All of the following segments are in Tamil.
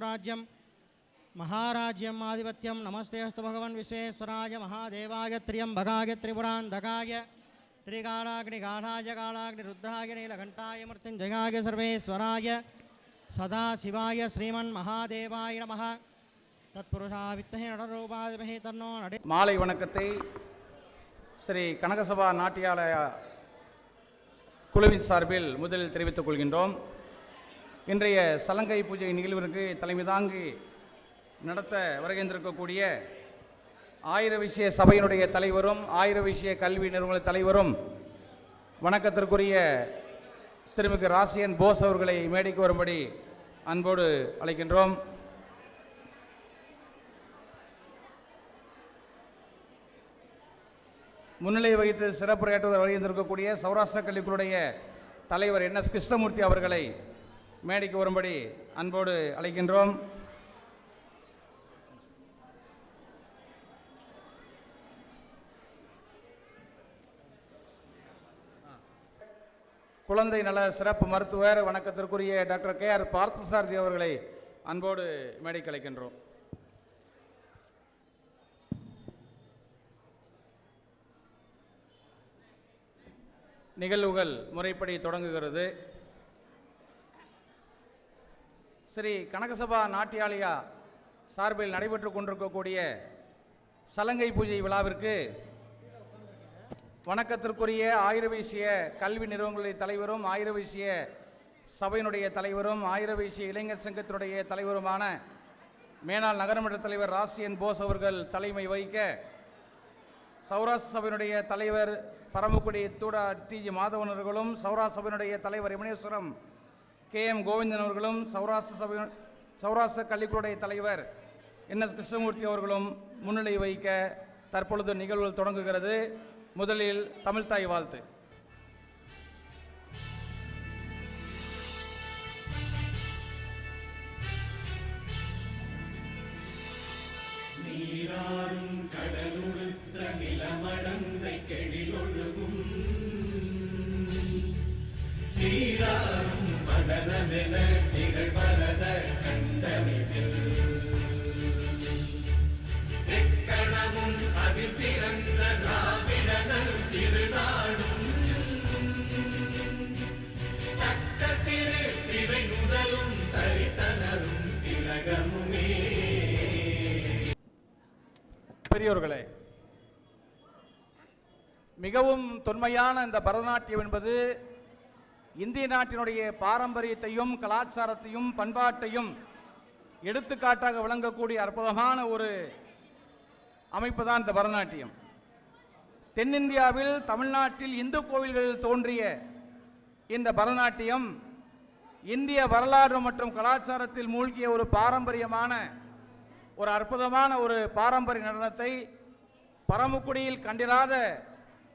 राज्यम महाराज्यम आधिपत्यम नमस्तेस्तु भगवन् विश्वेश्वराय महादेवाय त्र्यंबकाय त्रिपुरांधकाय त्रिकालाग्निगाढाय कालाग्निरुद्राय नीलकंठाय मृत्युंजयाय सर्वेश्वराय सदाशिवाय श्रीमन्महादेवाय नमः तत्पुरुषा वित्तहे நடரூபாதிமஹே தன்னோ நடி. மாலை வணக்கத்தை ஸ்ரீ கனகசபா நாட்டியாலய குழுவின் சார்பில் முதலில் தெரிவித்துக் கொள்கின்றோம். இன்றைய சலங்கை பூஜை நிகழ்விற்கு தலைமை தாங்கி நடத்த வருகின்றிருக்கக்கூடிய ஆயிர விஷய சபையினுடைய தலைவரும் ஆயிர விஷய கல்வி நிறுவன தலைவரும் வணக்கத்திற்குரிய திருமிகு ராசியன் போஸ் அவர்களை மேடைக்கு வரும்படி அன்போடு அழைக்கின்றோம். முன்னிலை வகித்து சிறப்புரையாற்றுவதற்கு வருகின்றிருக்கக்கூடிய சௌராஷ்டிர கல்விக்குழுடைய தலைவர் NS கிருஷ்ணமூர்த்தி அவர்களை மேடைக்கு வரும்படி அன்போடு அழைக்கின்றோம். குழந்தை நல சிறப்பு மருத்துவர் வணக்கத்திற்குரிய டாக்டர் KR பார்த்தசாரதி அவர்களை அன்போடு மேடைக்கு அழைக்கின்றோம். நிகழ்வுகள் முறைப்படி தொடங்குகிறது. ஸ்ரீ கனகசபா நாட்டியாலயா சார்பில் நடைபெற்று கொண்டிருக்கக்கூடிய சலங்கை பூஜை விழாவிற்கு வணக்கத்திற்குரிய ஆயிர வைசிய கல்வி நிறுவனங்களுடைய தலைவரும் ஆயிர வைசிய சபையினுடைய தலைவரும் ஆயிர வைசிய இளைஞர் சங்கத்தினுடைய தலைவருமான மேனாள் நகரமன்ற தலைவர் ராசியன் போஸ் அவர்கள் தலைமை வகிக்க, சௌராஷ்டிர சபையினுடைய தலைவர் பரமக்குடி தூடா TG மாதவன் அவர்களும், சௌராஷ்டிர சபையினுடைய தலைவர் யமுனேஸ்வரம் KM கோவிந்தன் அவர்களும், சௌராஷ்டிர கல்விக்குழுடைய தலைவர் NS கிருஷ்ணமூர்த்தி அவர்களும் முன்னிலை வகிக்க தற்பொழுது நிகழ்வுகள் தொடங்குகிறது. முதலில் தமிழ்தாய் வாழ்த்து. நீராறும் கடலுடுத்த நிலமடந்தை கெழிலொழுகும் சீராறும் மதனமென திகழ்வரத கண்டமிதில் எக்கணமும் அதில் சிறந்த திராவிடனல் திருநாடும் தக்க சிறு திரை முதலும் தரித்தனரும் திலகமுமே. பெரியோர்களே, மிகவும் தொன்மையான இந்த பரதநாட்டியம் என்பது இந்திய நாட்டினுடைய பாரம்பரியத்தையும் கலாச்சாரத்தையும் பண்பாட்டையும் எடுத்துக்காட்டாக விளங்கக்கூடிய அற்புதமான ஒரு அமைப்பு தான் இந்த பரதநாட்டியம். தென்னிந்தியாவில் தமிழ்நாட்டில் இந்து கோவில்களில் தோன்றிய இந்த பரதநாட்டியம் இந்திய வரலாறு மற்றும் கலாச்சாரத்தில் மூழ்கிய ஒரு பாரம்பரியமான ஒரு அற்புதமான ஒரு பாரம்பரிய நடனத்தை பரமக்குடியில் கண்டிராத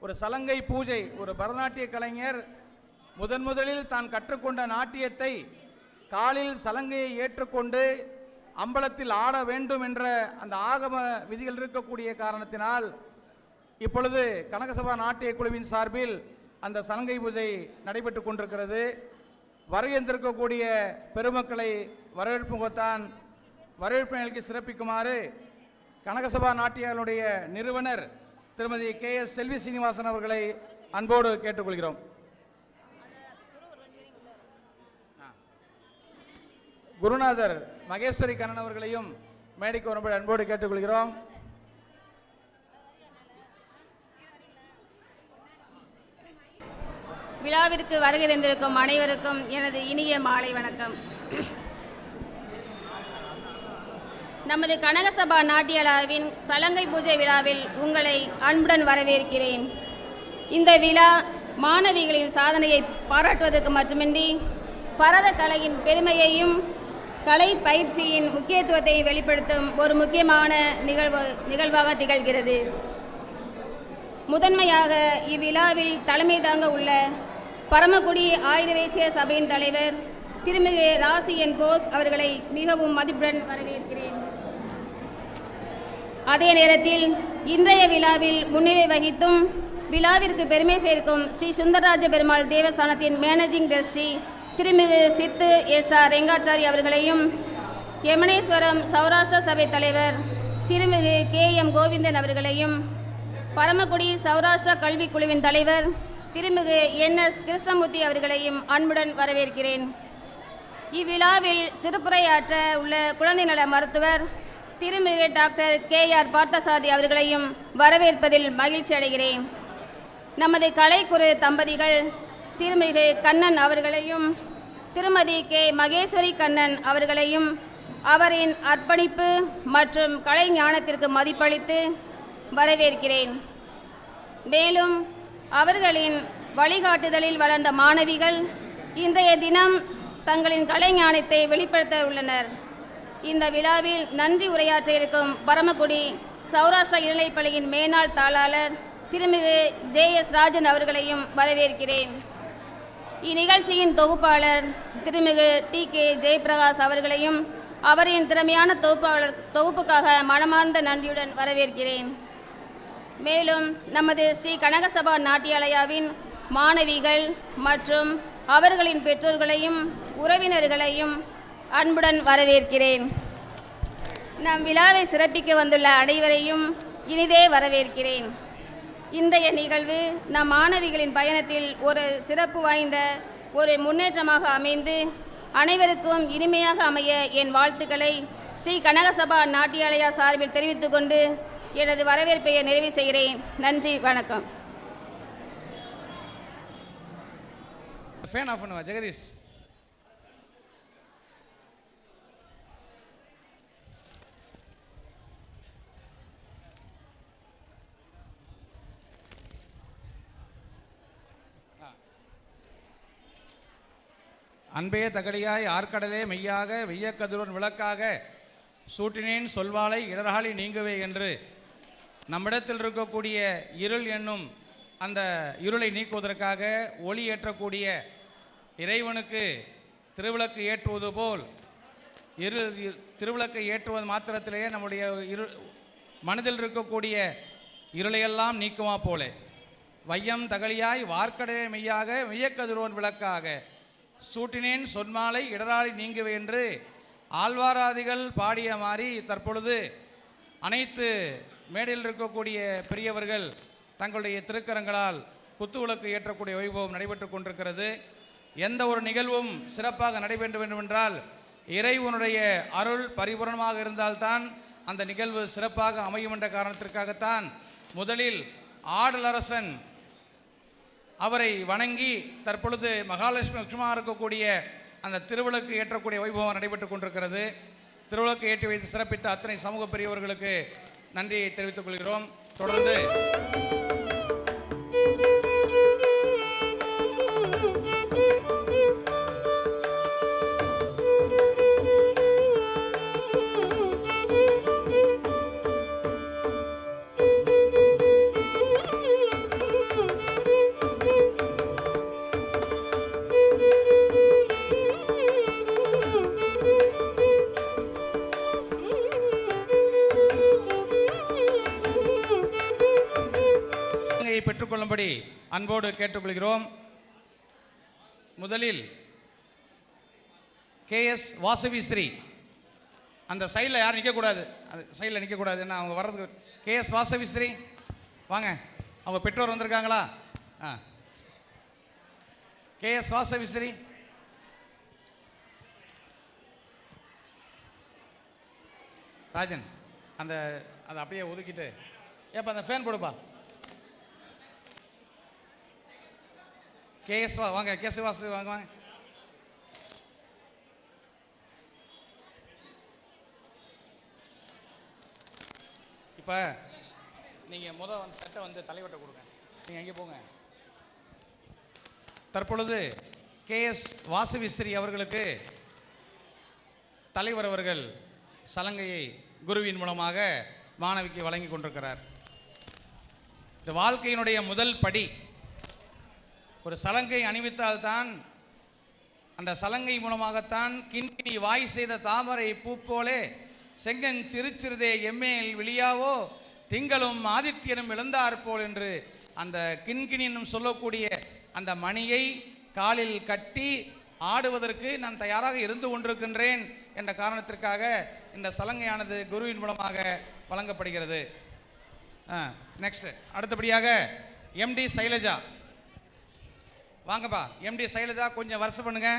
ஒரு சலங்கை பூஜை, ஒரு பரதநாட்டிய கலைஞர் முதலில் தான் கற்றுக்கொண்ட நாட்டியத்தை காலில் சலங்கையை ஏற்றுக்கொண்டு அம்பலத்தில் ஆட வேண்டும் என்ற அந்த ஆகம விதிகள் இருக்கக்கூடிய காரணத்தினால் இப்பொழுது கனகசபா நாட்டிய குழுவின் சார்பில் அந்த சலங்கை பூஜை நடைபெற்று கொண்டிருக்கிறது. வருகின்றிருக்கக்கூடிய பெருமக்களை வரவேற்பு முகத்தான் வரவேற்பு நிலைக்கு சிறப்பிக்குமாறு கனகசபா நாட்டியாளுடைய நிறுவனர் திருமதி KS செல்வி சீனிவாசன் அவர்களை அன்போடு கேட்டுக்கொள்கிறோம். குருநாதர் மகேஸ்வரி கண்ணன் அவர்களையும் மேடைக்கு வரும்படி அன்போடு கேட்டுக்கொள்கிறோம். விழாவிற்கு வருகை தந்திருக்கும் அனைவருக்கும் எனது இனிய மாலை வணக்கம். நமது கனகசபா நாட்டியாலயாவின் சலங்கை பூஜை விழாவில் உங்களை அன்புடன் வரவேற்கிறேன். இந்த விழா மாணவிகளின் சாதனையை பாராட்டுவதற்கு மட்டுமின்றி பரத கலையின் பெருமையையும் கலை பயிற்சியின் முக்கியத்துவத்தை வெளிப்படுத்தும் ஒரு முக்கியமான நிகழ்வாக திகழ்கிறது. முதன்மையாக இவ்விழாவில் தலைமை தாங்க உள்ள பரமக்குடி ஆயுத வைசிய சபையின் தலைவர் திருமிகு ராசி என் போஸ் அவர்களை மிகவும் மதிப்புடன் வரவேற்கிறேன். அதே நேரத்தில் இன்றைய விழாவில் முன்னிலை வகித்தும் விழாவிற்கு பெருமை சேர்க்கும் ஸ்ரீ சுந்தரராஜ பெருமாள் தேவஸ்தானத்தின் மேனேஜிங் ட்ரஸ்டி திருமிகு சித்து எஸ்.ஆர். ரெங்காச்சாரி அவர்களையும், யமனேஸ்வரம் சௌராஷ்டிர சபை தலைவர் திருமிகு கே.எம். கோவிந்தன் அவர்களையும், பரமக்குடி சௌராஷ்டிரா கல்விக் குழுவின் தலைவர் திருமிகு என்.எஸ். கிருஷ்ணமூர்த்தி அவர்களையும் அன்புடன் வரவேற்கிறேன். இவ்விழாவில் சிறப்புரையாற்ற உள்ள குழந்தை நல மருத்துவர் திருமிகு டாக்டர் கே.ஆர். பார்த்தசாரதி அவர்களையும் வரவேற்பதில் மகிழ்ச்சி அடைகிறேன். நமது கலைக்குரு தம்பதிகள் திருமிகு கண்ணன் அவர்களையும் திருமதி கே. மகேஸ்வரி கண்ணன் அவர்களையும் அவரின் அர்ப்பணிப்பு மற்றும் கலை ஞானத்திற்கு மதிப்பளித்து வரவேற்கிறேன். மேலும் அவர்களின் வழிகாட்டுதலில் வளர்ந்த மாணவிகள் இன்றைய தினம் தங்களின் கலை ஞானத்தை வெளிப்படுத்த உள்ளனர். இந்த விழாவில் நன்றி உரையாற்ற இருக்கும் பரமக்குடி சௌராஷ்டிரா இடைநிலைப்பள்ளியின் மேனாள் தாளாளர் திருமிகு ஜே.எஸ். ராஜன் அவர்களையும் வரவேற்கிறேன். இந்நிகழ்ச்சியின் தொகுப்பாளர் திருமிகு டி.கே. ஜெயபிரகாஷ் அவர்களையும் அவரின் திறமையான தொகுப்புக்காக மனமார்ந்த நன்றியுடன் வரவேற்கிறேன். மேலும் நமது ஸ்ரீ கனகசபா நாட்டியாலயாவின் மாணவிகள் மற்றும் அவர்களின் பெற்றோர்களையும் உறவினர்களையும் அன்புடன் வரவேற்கிறேன். நம் விழாவை சிறப்பிக்க வந்துள்ள அனைவரையும் இனிதே வரவேற்கிறேன். இன்றைய நிகழ்வு நம் மாணவிகளின் பயணத்தில் ஒரு சிறப்பு வாய்ந்த ஒரு முன்னேற்றமாக அமைந்து அனைவருக்கும் இனிமையாக அமைய என் வாழ்த்துக்களை ஸ்ரீ கனகசபா நாட்டியாலயா சார்பில் தெரிவித்துக் கொண்டு எனது வரவேற்பை நிறைவு செய்கிறேன். நன்றி, வணக்கம். ஃபேன் ஆஃப் பண்ணுவா ஜெகதீஷ். அன்பே தகடியாய் ஆற்கடலே மெய்யாக வெய்யக்கதிரோன் விளக்காக சூட்டினேன் சொல்வாளை இடராளி நீங்குவே என்று நம்மிடத்தில் இருக்கக்கூடிய இருள் என்னும் அந்த இருளை நீக்குவதற்காக ஒளி ஏற்றக்கூடிய இறைவனுக்கு திருவிளக்கு ஏற்றுவது போல் திருவிளக்கை ஏற்றுவது மாத்திரத்திலேயே நம்முடைய மனதில் இருக்கக்கூடிய இருளையெல்லாம் நீக்குமா போலே வையம் தகலியாய் வார்க்கடலே மெய்யாக மெய்யக்கதிரோன் விளக்காக சூட்டினேன் சொன்மாலை இடராளி நீங்குவே என்று ஆழ்வாராதிகள் பாடிய மாதிரி தற்பொழுது அனைத்து மேடையில் இருக்கக்கூடிய பெரியவர்கள் தங்களுடைய திருக்கரங்களால் குத்துவிளக்கு ஏற்றக்கூடிய வைபவம் நடைபெற்று கொண்டிருக்கிறது. எந்த ஒரு நிகழ்வும் சிறப்பாக நடைபெற வேண்டுமென்றால் இறைவனுடைய அருள் பரிபூரணமாக இருந்தால்தான் அந்த நிகழ்வு சிறப்பாக அமையும் என்ற காரணத்திற்காகத்தான் முதலில் ஆடலரசன் அவரை வணங்கி தற்பொழுது மகாலட்சுமி லட்சுமாக இருக்கக்கூடிய அந்த திருவிளக்கு ஏற்றக்கூடிய வைபவம் நடைபெற்று கொண்டிருக்கிறது. திருவிளக்கு ஏற்றி வைத்து சிறப்பித்த அத்தனை சமூக பெரியவர்களுக்கு நன்றியை தெரிவித்துக் கொள்கிறோம். தொடர்ந்து பெற்றுக்கொள்ளும்படி அன்போடு கேட்டுக்கொள்கிறோம். முதலில் கே.எஸ். வாசவி ஸ்ரீ, அந்த சைடில் யாரும் நிற்கக்கூடாது, அந்த சைடில் நிற்கக்கூடாது, என்ன அவங்க வர்றதுக்கு. கே.எஸ். வாசவி ஸ்ரீ வாங்க, அவங்க பெற்றோர் வந்திருக்காங்களா? கே.எஸ். வாசவி ஸ்ரீ ராஜன், அந்த அதை அப்படியே ஒதுக்கிட்டு ஏப்பா அந்த ஃபேன் போடுப்பா. கேஎஸ் வாங்க, கேஎஸ் வாசு வாங்க வாங்க. இப்போ நீங்கள் வந்து சட்டை வந்து தலைவட்ட கொடுங்க. நீங்கள் எங்கே போங்க. தற்பொழுது KS வாசவிஸ்ரீ அவர்களுக்கு தலைவர் அவர்கள் சலங்கையை குருவின் மூலமாக மாணவிக்கு வழங்கி கொண்டிருக்கிறார். இந்த வாழ்க்கையினுடைய முதல் படி ஒரு சலங்கை அணிவித்தால்தான், அந்த சலங்கை மூலமாகத்தான் கிண்கிணி வாய் செய்த தாமரை பூ போலே செங்கன் சிறுச்சிறுதே எம்மேல் விழியாவோ திங்களும் ஆதித்யனும் இழந்தாற்போல் என்று அந்த கிண்கிணி என்னும் சொல்லக்கூடிய அந்த மணியை காலில் கட்டி ஆடுவதற்கு நான் தயாராக இருந்து கொண்டிருக்கின்றேன் என்ற காரணத்திற்காக இந்த சலங்கையானது குருவின் மூலமாக வழங்கப்படுகிறது. நெக்ஸ்ட் அடுத்தபடியாக MD சைலஜா, வாங்கப்பா. MD சைலஜா கொஞ்சம் வருஷம் பண்ணுங்க.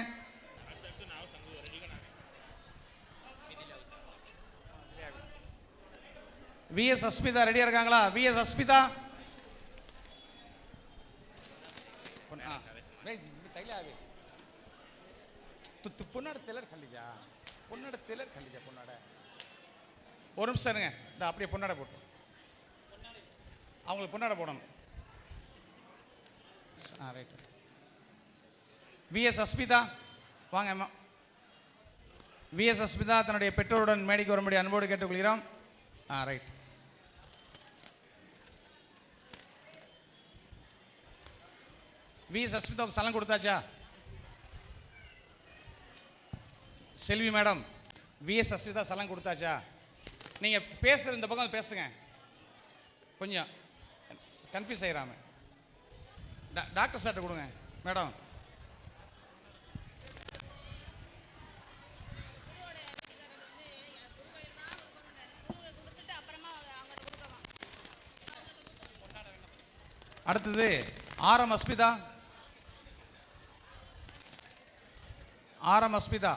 VS அஸ்மிதா ரெடியா இருக்காங்களா? VS அஸ்மிதா பொன்னாட திலர் கல்லிஜா, பொன்னாட திலர் கல்லிஜா, பொன்னாட ஒரு நிமிஷம் இருங்க. இந்த அப்படியே பொன்னாட போட்டு அவங்களுக்கு பொன்னாட போடணும். ரைட். VS அஸ்மிதா வாங்க அம்மா. VS அஸ்மிதா தன்னுடைய பெற்றோருடன் மேடைக்கு வரும்படி அன்போடு கேட்டுக்கொள்கிறோம். ரைட். VS அஸ்மிதாவுக்கு சலம் கொடுத்தாச்சா? செல்வி மேடம், VS அஸ்மிதா சலம் கொடுத்தாச்சா? நீங்கள் பேசுகிற இந்த பக்கம் பேசுங்க, கொஞ்சம் கன்ஃபியூஸ் ஆகிடாம. டாக்டர் சார்ட்ட கொடுங்க மேடம். அடுத்தது RM அஸ்மிதா. RM அஸ்மிதா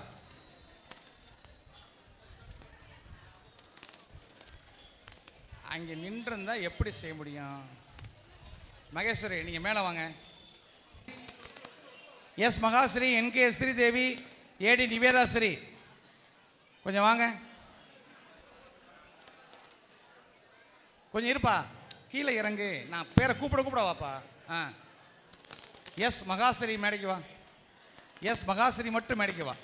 அங்கே நின்றிருந்தா எப்படி செய்ய முடியும்? மகேஸ்வரி நீங்கள் மேலே வாங்க. S Mahasri, NK Sridevi, AD Nivedhasri கொஞ்சம் வாங்க. கொஞ்சம் இருப்பா, கீழே இறங்கு. நான் பேரை கூப்பிட வாப்பா. எஸ் மகாஸ்ரீ மேடைக்கு வா. எஸ் மகாஸ்ரீ மட்டும் மேடைக்கு வா.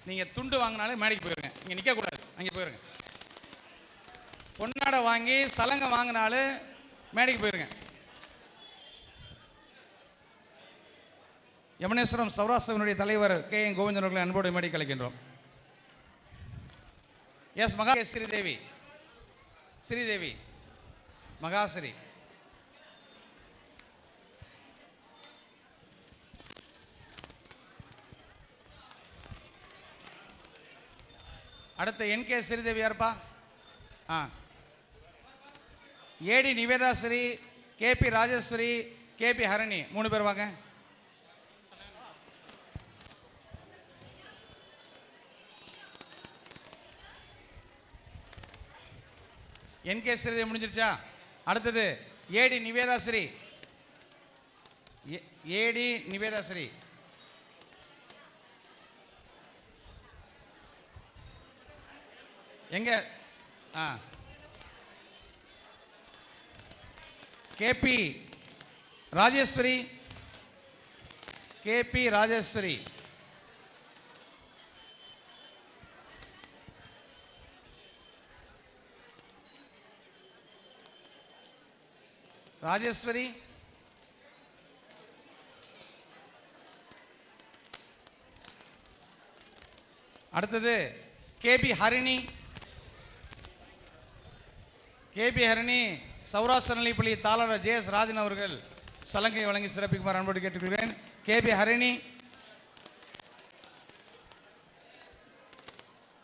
நீங்கள் துண்டு வாங்கினாலே மேடைக்கு போயிருங்க, இங்கே நிற்கக்கூடாது, அங்கே போயிருங்க. பொன்னாடை வாங்கி சலங்கை வாங்கினாலும் மேடைக்கு போயிருங்க. யமுனேஸ்வரம் சௌராஷ்டிரனுடைய தலைவர் KN கோவிந்தன் அவர்களை அன்போடு மேடைக்கு அழைக்கின்றோம். எஸ் மகா ஸ்ரீதேவி, ஸ்ரீதேவி மகாஸ்ரீ. அடுத்த NK ஸ்ரீதேவி யாருப்பா? AD நிவேதாஸ்ரீ, KP Rajeswari, KP Harini 3 பேர் வாங்க. NK ஸ்ரீதேவி முடிஞ்சிருச்சா? அடுத்தது AD நிவேதாஸ்ரீ. AD நிவேதாஸ்ரீ எங்க? KP Rajeswari, KP Rajeswari. ராஜேஸ்வரி அடுத்தது KP Harini. KP Harini Saurashtra நிலைப்பள்ளி தாளர் JS Rajan அவர்கள் சலங்கை வழங்கி சிறப்பிக்குமாறு அன்போடு கேட்டுக்கொள்கிறேன். KP ஹரிணி.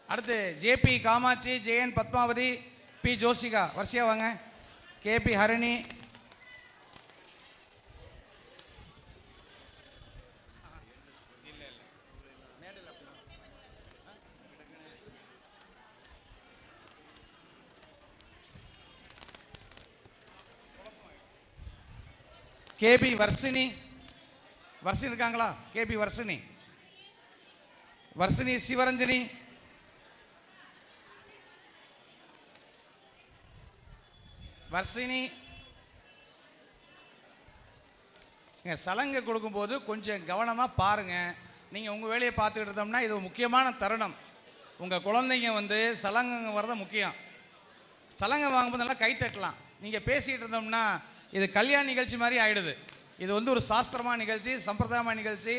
அடுத்து JP Kamakshi, JN Padmavathi, P Joshika வரிசையா வாங்க. KP ஹரிணி. KP வர்ஷினி. வர்ஷினி இருக்காங்களா? KP வர்ஷினி. வர்ஷினி சிவரஞ்சனி. வர்ஷினி. நீங்கள் சலங்கை கொடுக்கும்போது கொஞ்சம் கவனமாக பாருங்கள். நீங்கள் உங்கள் வேலையை பார்த்துக்கிட்டு இருந்தோம்னா இது ஒரு முக்கியமான தருணம். உங்கள் குழந்தைங்க வந்து சலங்கை வரத முக்கியம். சலங்கை வாங்கும்போது நல்லா கை தட்டலாம். நீங்கள் பேசிகிட்டு இருந்தோம்னா இது கல்யாண நிகழ்ச்சி மாதிரி ஆகிடுது. இது வந்து ஒரு சாஸ்திரமான நிகழ்ச்சி, சம்பிரதாயமான நிகழ்ச்சி.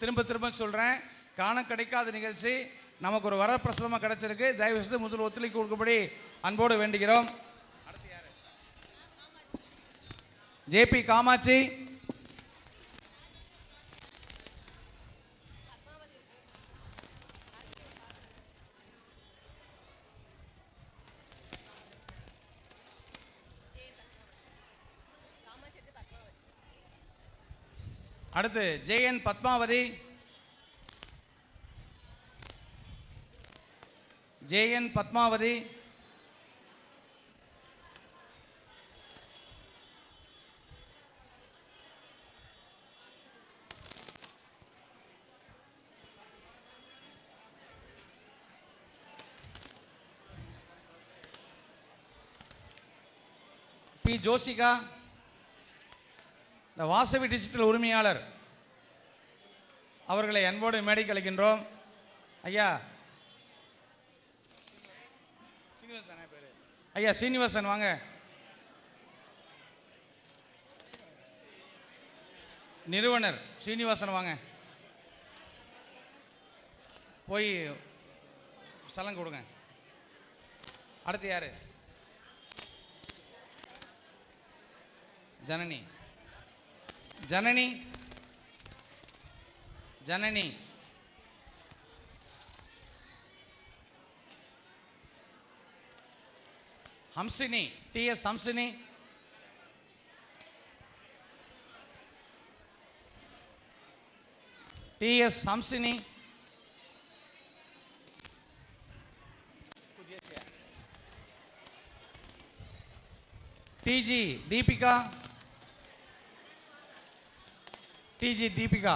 திரும்ப திரும்ப சொல்கிறேன், காண கிடைக்காத நிகழ்ச்சி. நமக்கு ஒரு வரப்பிரசாதமாக கிடைச்சிருக்கு. தயவு செய்து முதல் ஒத்துழைப்பு கொடுக்கும்படி அன்போடு வேண்டுகிறோம். அடுத்து யார்? ஜேபி காமாட்சி. அடுத்து JN Padmavathi. JN Padmavathi. P Josika. இந்த வாசவி டிஜிட்டல் உரிமையாளர் அவர்களை அன்போடு மேடைக்கு அழைக்கின்றோம். ஐயா ஐயா சீனிவாசன் வாங்க. நிறுவனர் சீனிவாசன் வாங்க. போய் சலங்கை கொடுங்க. அடுத்து யாரு? ஜனனி. ஜனனி. ஜனனி. ஹம்சினி. டிஎஸ் ஹம்சினி. டிஎஸ் ஹம்சினி. டிஜி தீபிகா. டிஜி தீபிகா.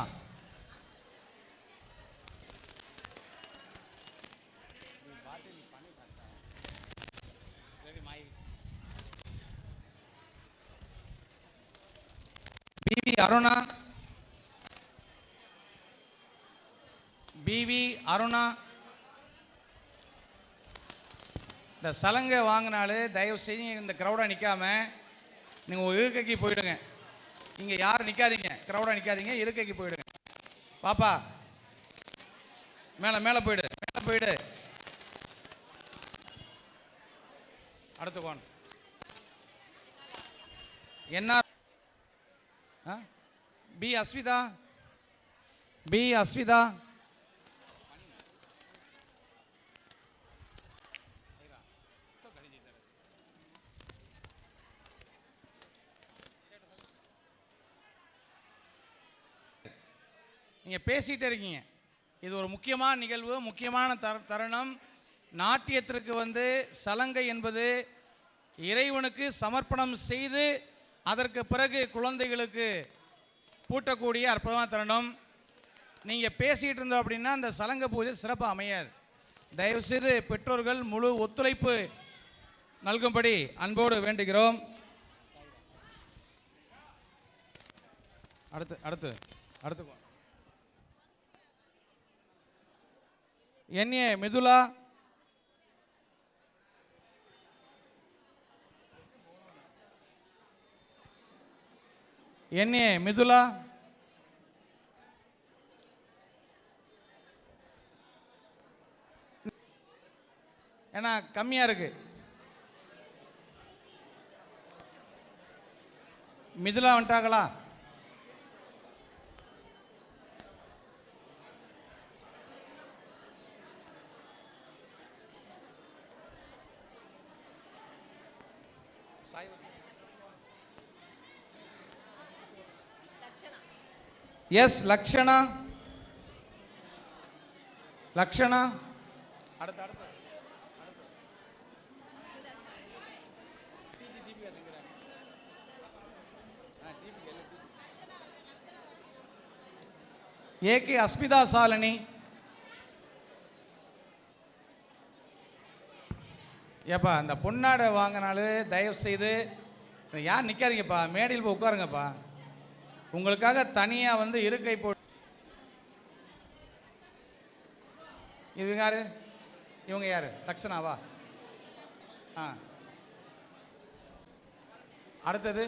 பிவி அருணா. பிவி அருணா. இந்த சலங்கை வாங்கினாலே தயவு செய்து இந்த க்ரௌடாக நிற்காம நீங்கள் ஒரு இருக்கைக்கு போயிடுங்க. இங்கே யாரும் நிற்காதீங்க, க்ரௌடாக நிற்காதீங்க, இருக்கைக்கு போயிடுங்க. பாப்பா மேலே மேலே போயிடு, மேலே போயிடு. அடுத்துக்கோன் என்ன? பி அஸ்விதா. பி அஸ்விதா. நீங்கள் பேசிகிட்டே இருக்கீங்க. இது ஒரு முக்கியமான நிகழ்வு, முக்கியமான தருணம். நாட்டியத்திற்கு வந்து சலங்கை என்பது இறைவனுக்கு சமர்ப்பணம் செய்து அதற்கு பிறகு குழந்தைகளுக்கு பூட்டக்கூடிய அற்புதமான தருணம். நீங்கள் பேசிகிட்டு இருந்தோம் அப்படின்னா அந்த சலங்கை பூஜை சிறப்பாக அமையாது. தயவுசெய்து பெற்றோர்கள் முழு ஒத்துழைப்பு நல்கும்படி அன்போடு வேண்டுகிறோம். அடுத்து அடுத்து அடுத்து என்ஏ மிதுலா. என்ஏ மிதுலா. ஏன்னா கம்மியா இருக்கு. மிதுலா வந்துட்டாங்களா? எஸ் லக்ஷனா. லக்ஷனா. அடுத்து அடுத்து ஏகே அஸ்மிதா சாலினி. ஏப்பா இந்த பொன்னாடை வாங்கினாலும் தயவு செய்து யார் நிற்காதீங்கப்பா, மேடையில் போய் உட்காருங்கப்பா. உங்களுக்காக தனியாக வந்து இருக்கை போ. இவங்க யாரு? இவங்க யாரு? லக்ஷனாவா? ஆ, அடுத்தது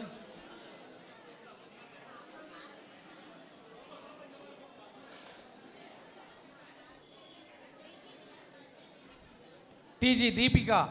டிஜி தீபிகா.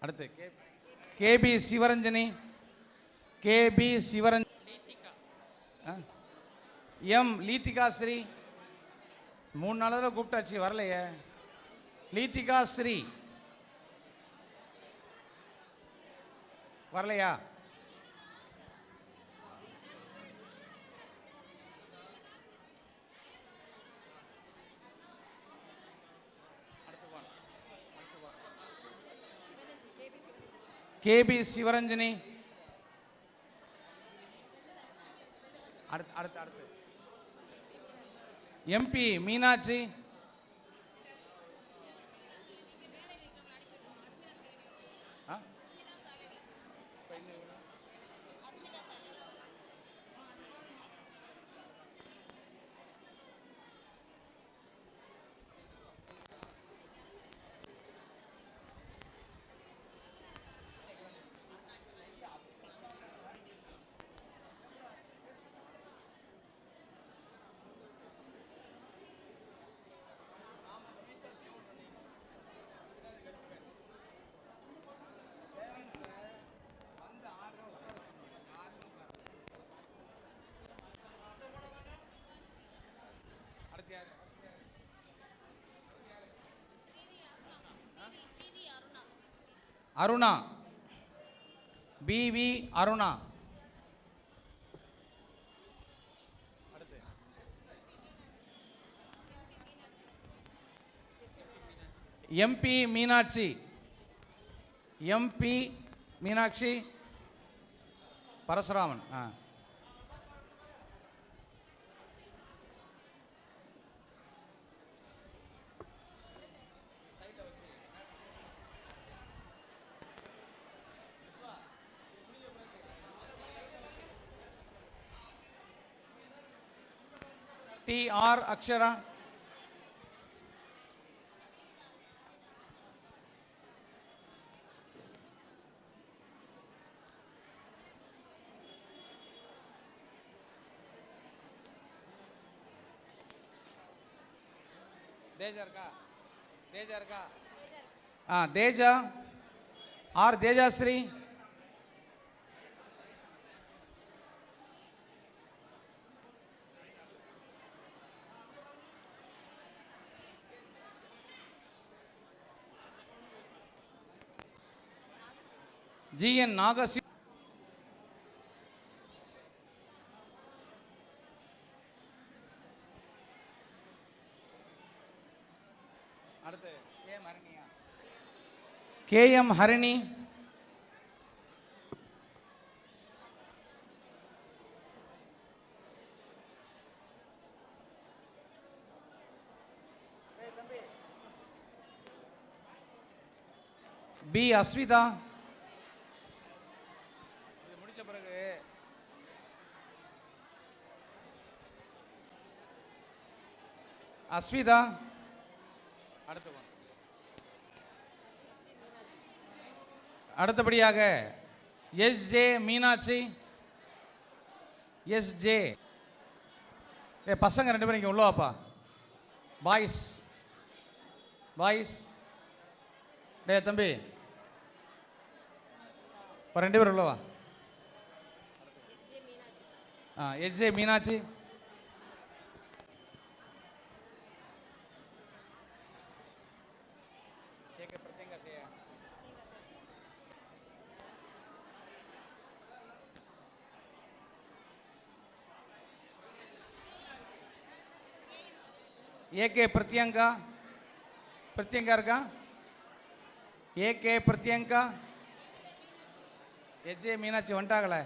அடுத்து KP Sivaranjani. KP Sivaranjani. M Leethika Sri. 3 நாளாக கூப்பிட்டாச்சு, வரலையே. லீத்திகா ஸ்ரீ வரலையா? கேபி சிவரஞ்சனி. அடுத்து அடுத்து அடுத்து MP Meenakshi. Aruna. PV Aruna. MP Meenakshi. MP Meenakshi Parasuraman. T R Akshara. Teja இருக்கா? தேஜா இருக்கா? தேஜா ஆர் தேஜாஸ்ரீ. ஜிஎன் நாகசி. அடுத்து கேஎம் ஹரிணி. பி அஸ்விதா. முடிச்ச பிறகு அஸ்விதா. அடுத்தபடியாக எஸ்ஜே மீனாட்சி. எஸ்ஜே. பசங்க 2 பேரும் இங்கே உள்ளவாப்பா. Boys boys. தம்பி ஒரு 2 பேர் உள்ளவா. எஸ்ஜே மீனாட்சி. ஏகே பிரத்யங்கா இருக்கா? AK Pratyanga, எஜே Meenakshi வந்துட்டாங்களே.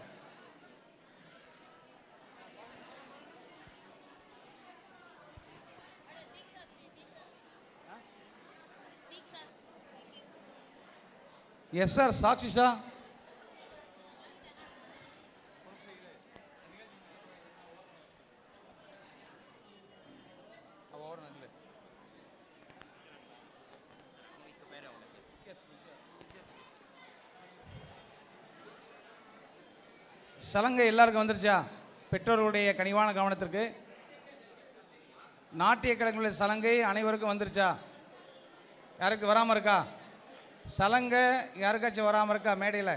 Yes sir, சாக்ஷிஷா சலங்கை எல்லாருக்கும் வந்துருச்சா? பெற்றோர்களுடைய கனிவான கவனத்திற்கு நாட்டிய கலைஞர்களுடைய சலங்கை அனைவருக்கும் வந்துருச்சா? யாருக்கு வராமல் இருக்கா? சலங்கை யாருக்காச்சும் வராமல் இருக்கா? மேடையில்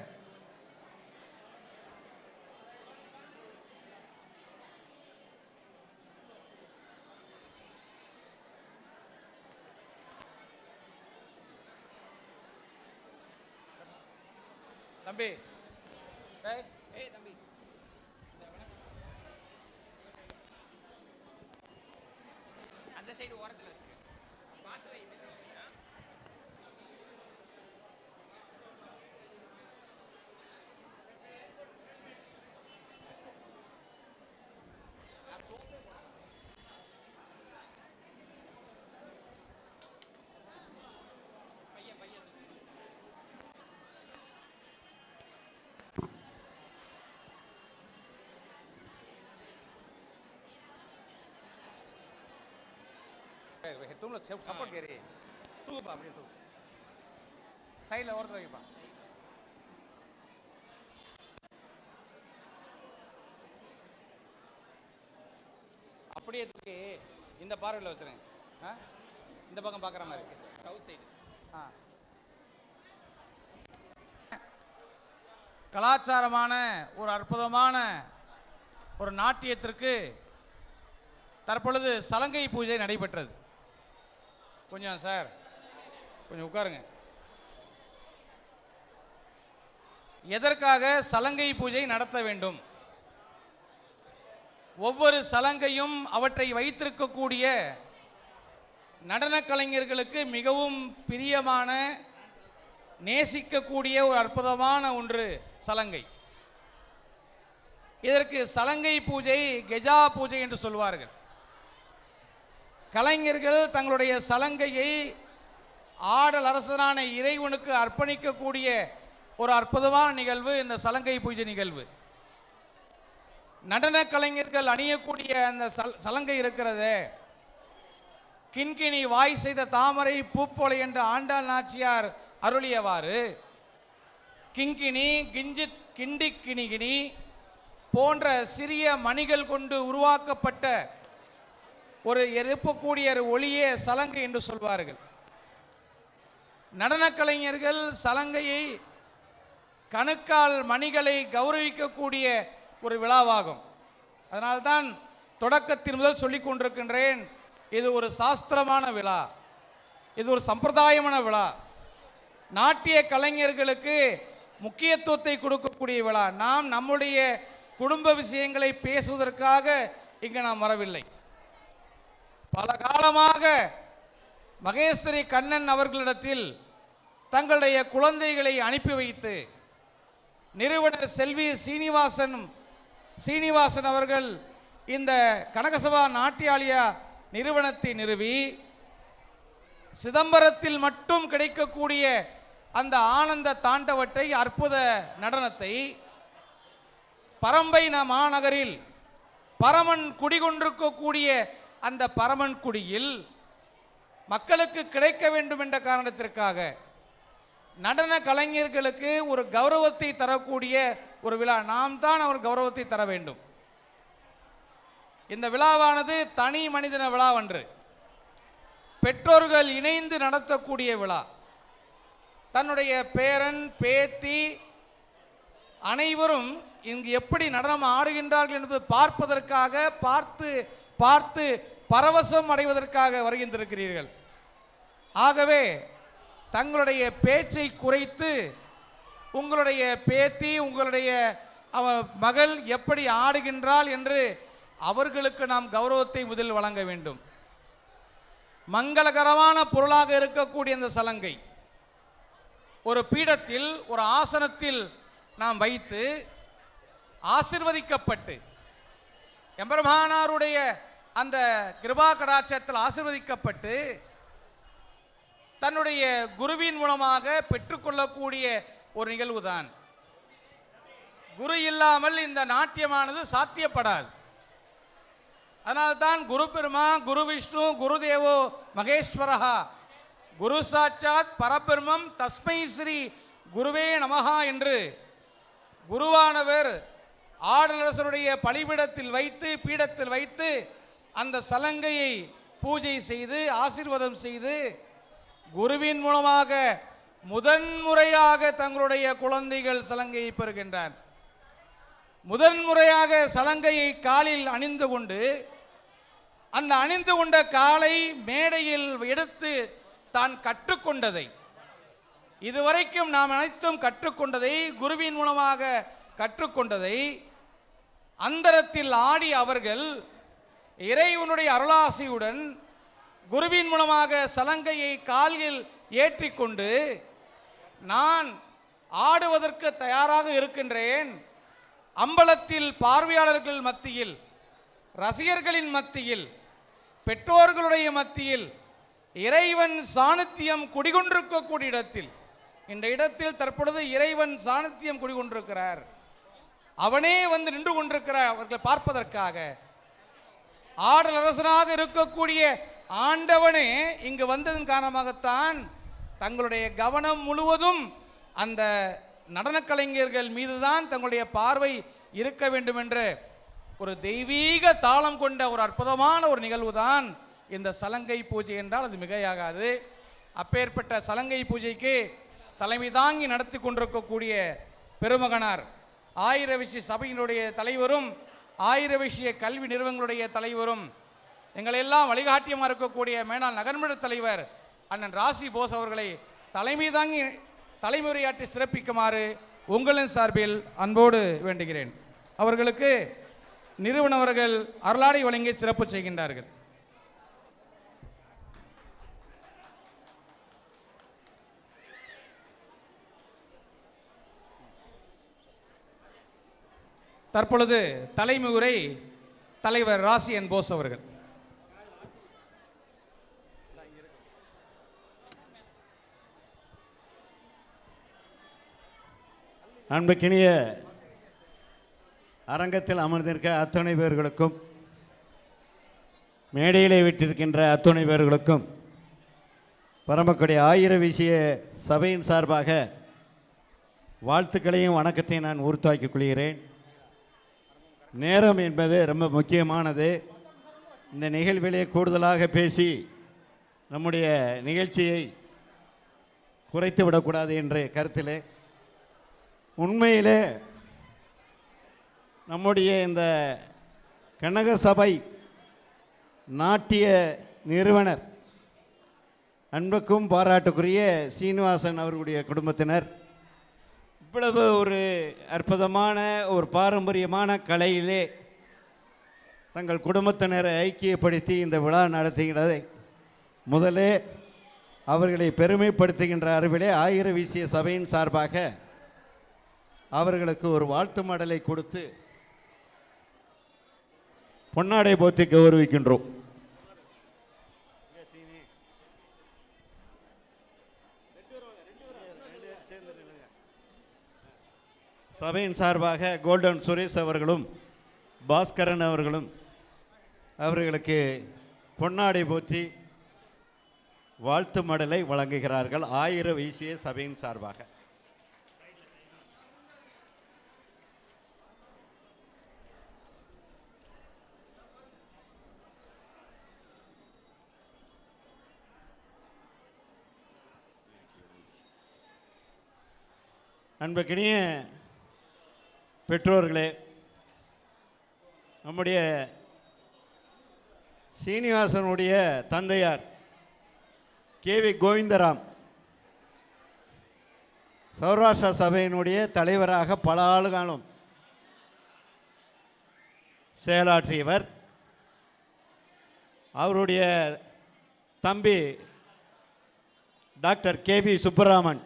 தம்பி, தம்பி அந்த சைடு ஓரத்தில் तुम सपोर्ट करिए तू अपनी तू साइड और வைப்பா. அப்படியே தூக்கி இந்த பார்வையில் வச்சுருங்க. இந்த பக்கம் பார்க்குற மாதிரி சவுத் சைடு. கலாச்சாரமான ஒரு அற்புதமான ஒரு நாட்டியத்திற்கு தற்பொழுது சலங்கை பூஜை நடைபெற்றது. கொஞ்சம் சார் கொஞ்சம் உட்காருங்க. எதற்காக சலங்கை பூஜை நடத்த வேண்டும்? ஒவ்வொரு சலங்கையும் அவற்றை வைத்திருக்கக்கூடிய நடன கலைஞர்களுக்கு மிகவும் பிரியமான, நேசிக்கக்கூடிய ஒரு அற்புதமான ஒன்று சலங்கை. இதற்கு சலங்கை பூஜை, கெஜா பூஜை என்று சொல்வார்கள். கலைஞர்கள் தங்களுடைய சலங்கையை ஆடல் அரசனான இறைவனுக்கு அர்ப்பணிக்கக்கூடிய ஒரு அற்புதமான நிகழ்வு இந்த சலங்கை பூஜை நிகழ்வு. நடன கலைஞர்கள் அணியக்கூடிய அந்த சலங்கை இருக்கிறது, கிண்கிணி வாய் செய்த தாமரை பூப்போலை என்று ஆண்டாள் நாச்சியார் அருளியவாறு கிங்கிணி, கிஞ்சித், கிண்டி, கிணிகிணி போன்ற சிறிய மணிகள் கொண்டு உருவாக்கப்பட்ட ஒரு எழுப்பக்கூடிய ஒளியே சலங்கை என்று சொல்வார்கள். நடன கலைஞர்கள் சலங்கையை கணுக்கால் மணிகளை கௌரவிக்கக்கூடிய ஒரு விழாவாகும். அதனால்தான் தொடக்கத்தின் முதல் சொல்லிக் கொண்டிருக்கின்றேன், இது ஒரு சாஸ்திரமான விழா, இது ஒரு சம்பிரதாயமான விழா, நாட்டிய கலைஞர்களுக்கு முக்கியத்துவத்தை கொடுக்கக்கூடிய விழா. நாம் நம்முடைய குடும்ப விஷயங்களை பேசுவதற்காக இங்கு நாம் வரவில்லை. பல காலமாக மகேஸ்வரி கண்ணன் அவர்களிடத்தில் தங்களுடைய குழந்தைகளை அனுப்பி வைத்து நிறுவனர் செல்வி சீனிவாசன் அவர்கள் இந்த கனகசபா நாட்டியாலயா நிறுவனத்தை நிறுவி சிதம்பரத்தில் மட்டும் கிடைக்கக்கூடிய அந்த ஆனந்த தாண்டவத்தை, அற்புத நடனத்தை பரம்பை மாநகரில் பரமன் குடிகொண்டிருக்கக்கூடிய அந்த பரமன் குடியில் மக்களுக்கு கிடைக்க வேண்டும் என்ற காரணத்திற்காக நடன கலைஞர்களுக்கு ஒரு கௌரவத்தை தரக்கூடிய ஒரு விழா. நாம் தான் அவர் கௌரவத்தை தர வேண்டும். இந்த விழாவானது தனி மனிதன விழாவன்று, பெற்றோர்கள் இணைந்து நடத்தக்கூடிய விழா. தன்னுடைய பேரன் பேத்தி அனைவரும் இங்கு எப்படி நடனம் ஆடுகின்றார்கள் என்பது பார்ப்பதற்காக, பார்த்து பார்த்து பரவசம் அடைவதற்காக வருகின்றிருக்கிறீர்கள். ஆகவே தங்களுடைய பேச்சை குறைத்து உங்களுடைய பேத்தி, உங்களுடைய மகள் எப்படி ஆடுகின்றாள் என்று அவர்களுக்கு நாம் கௌரவத்தை முதலில் வழங்க வேண்டும். மங்களகரமான பொருளாக இருக்கக்கூடிய இந்த சலங்கை ஒரு பீடத்தில் ஒரு ஆசனத்தில் நாம் வைத்து ஆசிர்வதிக்கப்பட்டு எம்பெருமானாருடைய அந்த கிருபா கடாட்சத்தில் ஆசிர்வதிக்கப்பட்டு தன்னுடைய குருவின் மூலமாக பெற்றுக்கொள்ளக்கூடிய ஒரு நிகழ்வுதான். குரு இல்லாமல் இந்த நாட்டியமானது சாத்தியப்படாது. அதனால்தான் குரு பெருமா, குரு விஷ்ணு, குரு தேவோ மகேஸ்வரஹா, குரு சாட்சாத் பரபிரம்மம் தஸ்மை ஸ்ரீ குருவே நமஹா என்று குருவானவர் ஆடலரசருடைய பலிபீடத்தில் வைத்து பீடத்தில் வைத்து அந்த சலங்கையை பூஜை செய்து ஆசீர்வாதம் செய்து குருவின் மூலமாக முதன்முறையாக தங்களுடைய குழந்தைகள் சலங்கையை பெறுகின்றார். முதன்முறையாக சலங்கையை காலில் அணிந்து கொண்டு அந்த அணிந்து கொண்ட காலை மேடையில் எடுத்து தான் கற்றுக்கொண்டதை, இதுவரைக்கும் நாம் அனைத்தும் கற்றுக்கொண்டதை, குருவின் மூலமாக கற்றுக்கொண்டதை அந்தரத்தில் ஆடி அவர்கள் இறைவனுடைய அருளாசியுடன் குருவின் மூலமாக சலங்கையை காலில் ஏற்றிக்கொண்டு நான் ஆடுவதற்கு தயாராக இருக்கின்றேன், அம்பலத்தில் பார்வையாளர்கள் மத்தியில், ரசிகர்களின் மத்தியில், பெற்றோர்களுடைய மத்தியில், இறைவன் சாநித்தியம் குடிகொண்டிருக்கக்கூடிய இடத்தில், இந்த இடத்தில் தற்பொழுது இறைவன் சாநித்தியம் குடிகொண்டிருக்கிறார், அவனே வந்து நின்று கொண்டிருக்கிறார் அவர்களை பார்ப்பதற்காக. ஆடல் அரசனாக இருக்கக்கூடிய ஆண்டவனே இங்கு வந்ததன் காரணமாகத்தான் தங்களுடைய கவனம் முழுவதும் அந்த நடன கலைஞர்கள் மீதுதான் தங்களுடைய பார்வை இருக்க வேண்டும் என்ற ஒரு தெய்வீக தாளம் கொண்ட ஒரு அற்புதமான ஒரு நிகழ்வு தான் இந்த சலங்கை பூஜை என்றால் அது மிகையாகாது. அப்பேற்பட்ட சலங்கை பூஜைக்கு தலைமை தாங்கி நடத்தி கொண்டிருக்கக்கூடிய பெருமகனார் ஆயிர விஷய சபையினுடைய தலைவரும் ஆயிர விஷய கல்வி நிறுவனங்களுடைய தலைவரும் எங்களெல்லாம் வழிகாட்டியமாக இருக்கக்கூடிய மேனாள் நகர்மன்ற தலைவர் அண்ணன் ராசி போஸ் அவர்களை தலைமை தாங்கி தலைமுறையாற்றி சிறப்பிக்குமாறு உங்களின் சார்பில் அன்போடு வேண்டுகிறேன். அவர்களுக்கு நிறுவனவர்கள் அருளாடை வழங்கி சிறப்பு செய்கின்றார்கள். தற்பொழுது தலைமை உரை தலைவர் ராசி என் போஸ் அவர்கள். அன்புக்கினிய அரங்கத்தில் அமர்ந்திருக்க அத்துணை பேர்களுக்கும், மேடையிலே விட்டிருக்கின்ற அத்துணை பேர்களுக்கும் பரமக்குடி ஆயிர விஷய சபையின் சார்பாக வாழ்த்துக்களையும் வணக்கத்தையும் நான் உறுத்தாக்கிக் கொள்கிறேன். நேரம் என்பது ரொம்ப முக்கியமானது. இந்த நிகழ்விலே கூடுதலாக பேசி நம்முடைய நிகழ்ச்சியை குறைத்து விடக்கூடாது என்ற கருத்திலே, உண்மையிலே நம்முடைய இந்த கனக சபை நாட்டிய நிறுவனர் அன்புக்கும் பாராட்டுக்குரிய சீனிவாசன் அவர்களுடைய குடும்பத்தினர் இவ்வளவு ஒரு அற்புதமான ஒரு பாரம்பரியமான கலையிலே தங்கள் குடும்பத்தினரை ஐக்கியப்படுத்தி இந்த விழா நடத்துகிறதை முதலே அவர்களை பெருமைப்படுத்துகின்ற அறிவிலே ஆயிர வீசிய சபையின் சார்பாக அவர்களுக்கு ஒரு வாழ்த்து மடலை கொடுத்து பொன்னாடை போத்தி கௌரவிக்கின்றோம். சபையின் சார்பாக கோல்டன் சுரேஷ் அவர்களும் பாஸ்கரன் அவர்களும் அவர்களுக்கு பொன்னாடை போத்தி வாழ்த்து மடலை வழங்குகிறார்கள் ஆயிர வீசிய சபையின் சார்பாக. அன்புக்கினிய பெற்றோர்களே, நம்முடைய சீனிவாசனுடைய தந்தையார் கேவி கோவிந்தராம் சௌராஷ்டிரா சபையினுடைய தலைவராக பல ஆண்டுகாலம் செயலாற்றியவர். அவருடைய தம்பி டாக்டர் கேவி சுப்பராமன்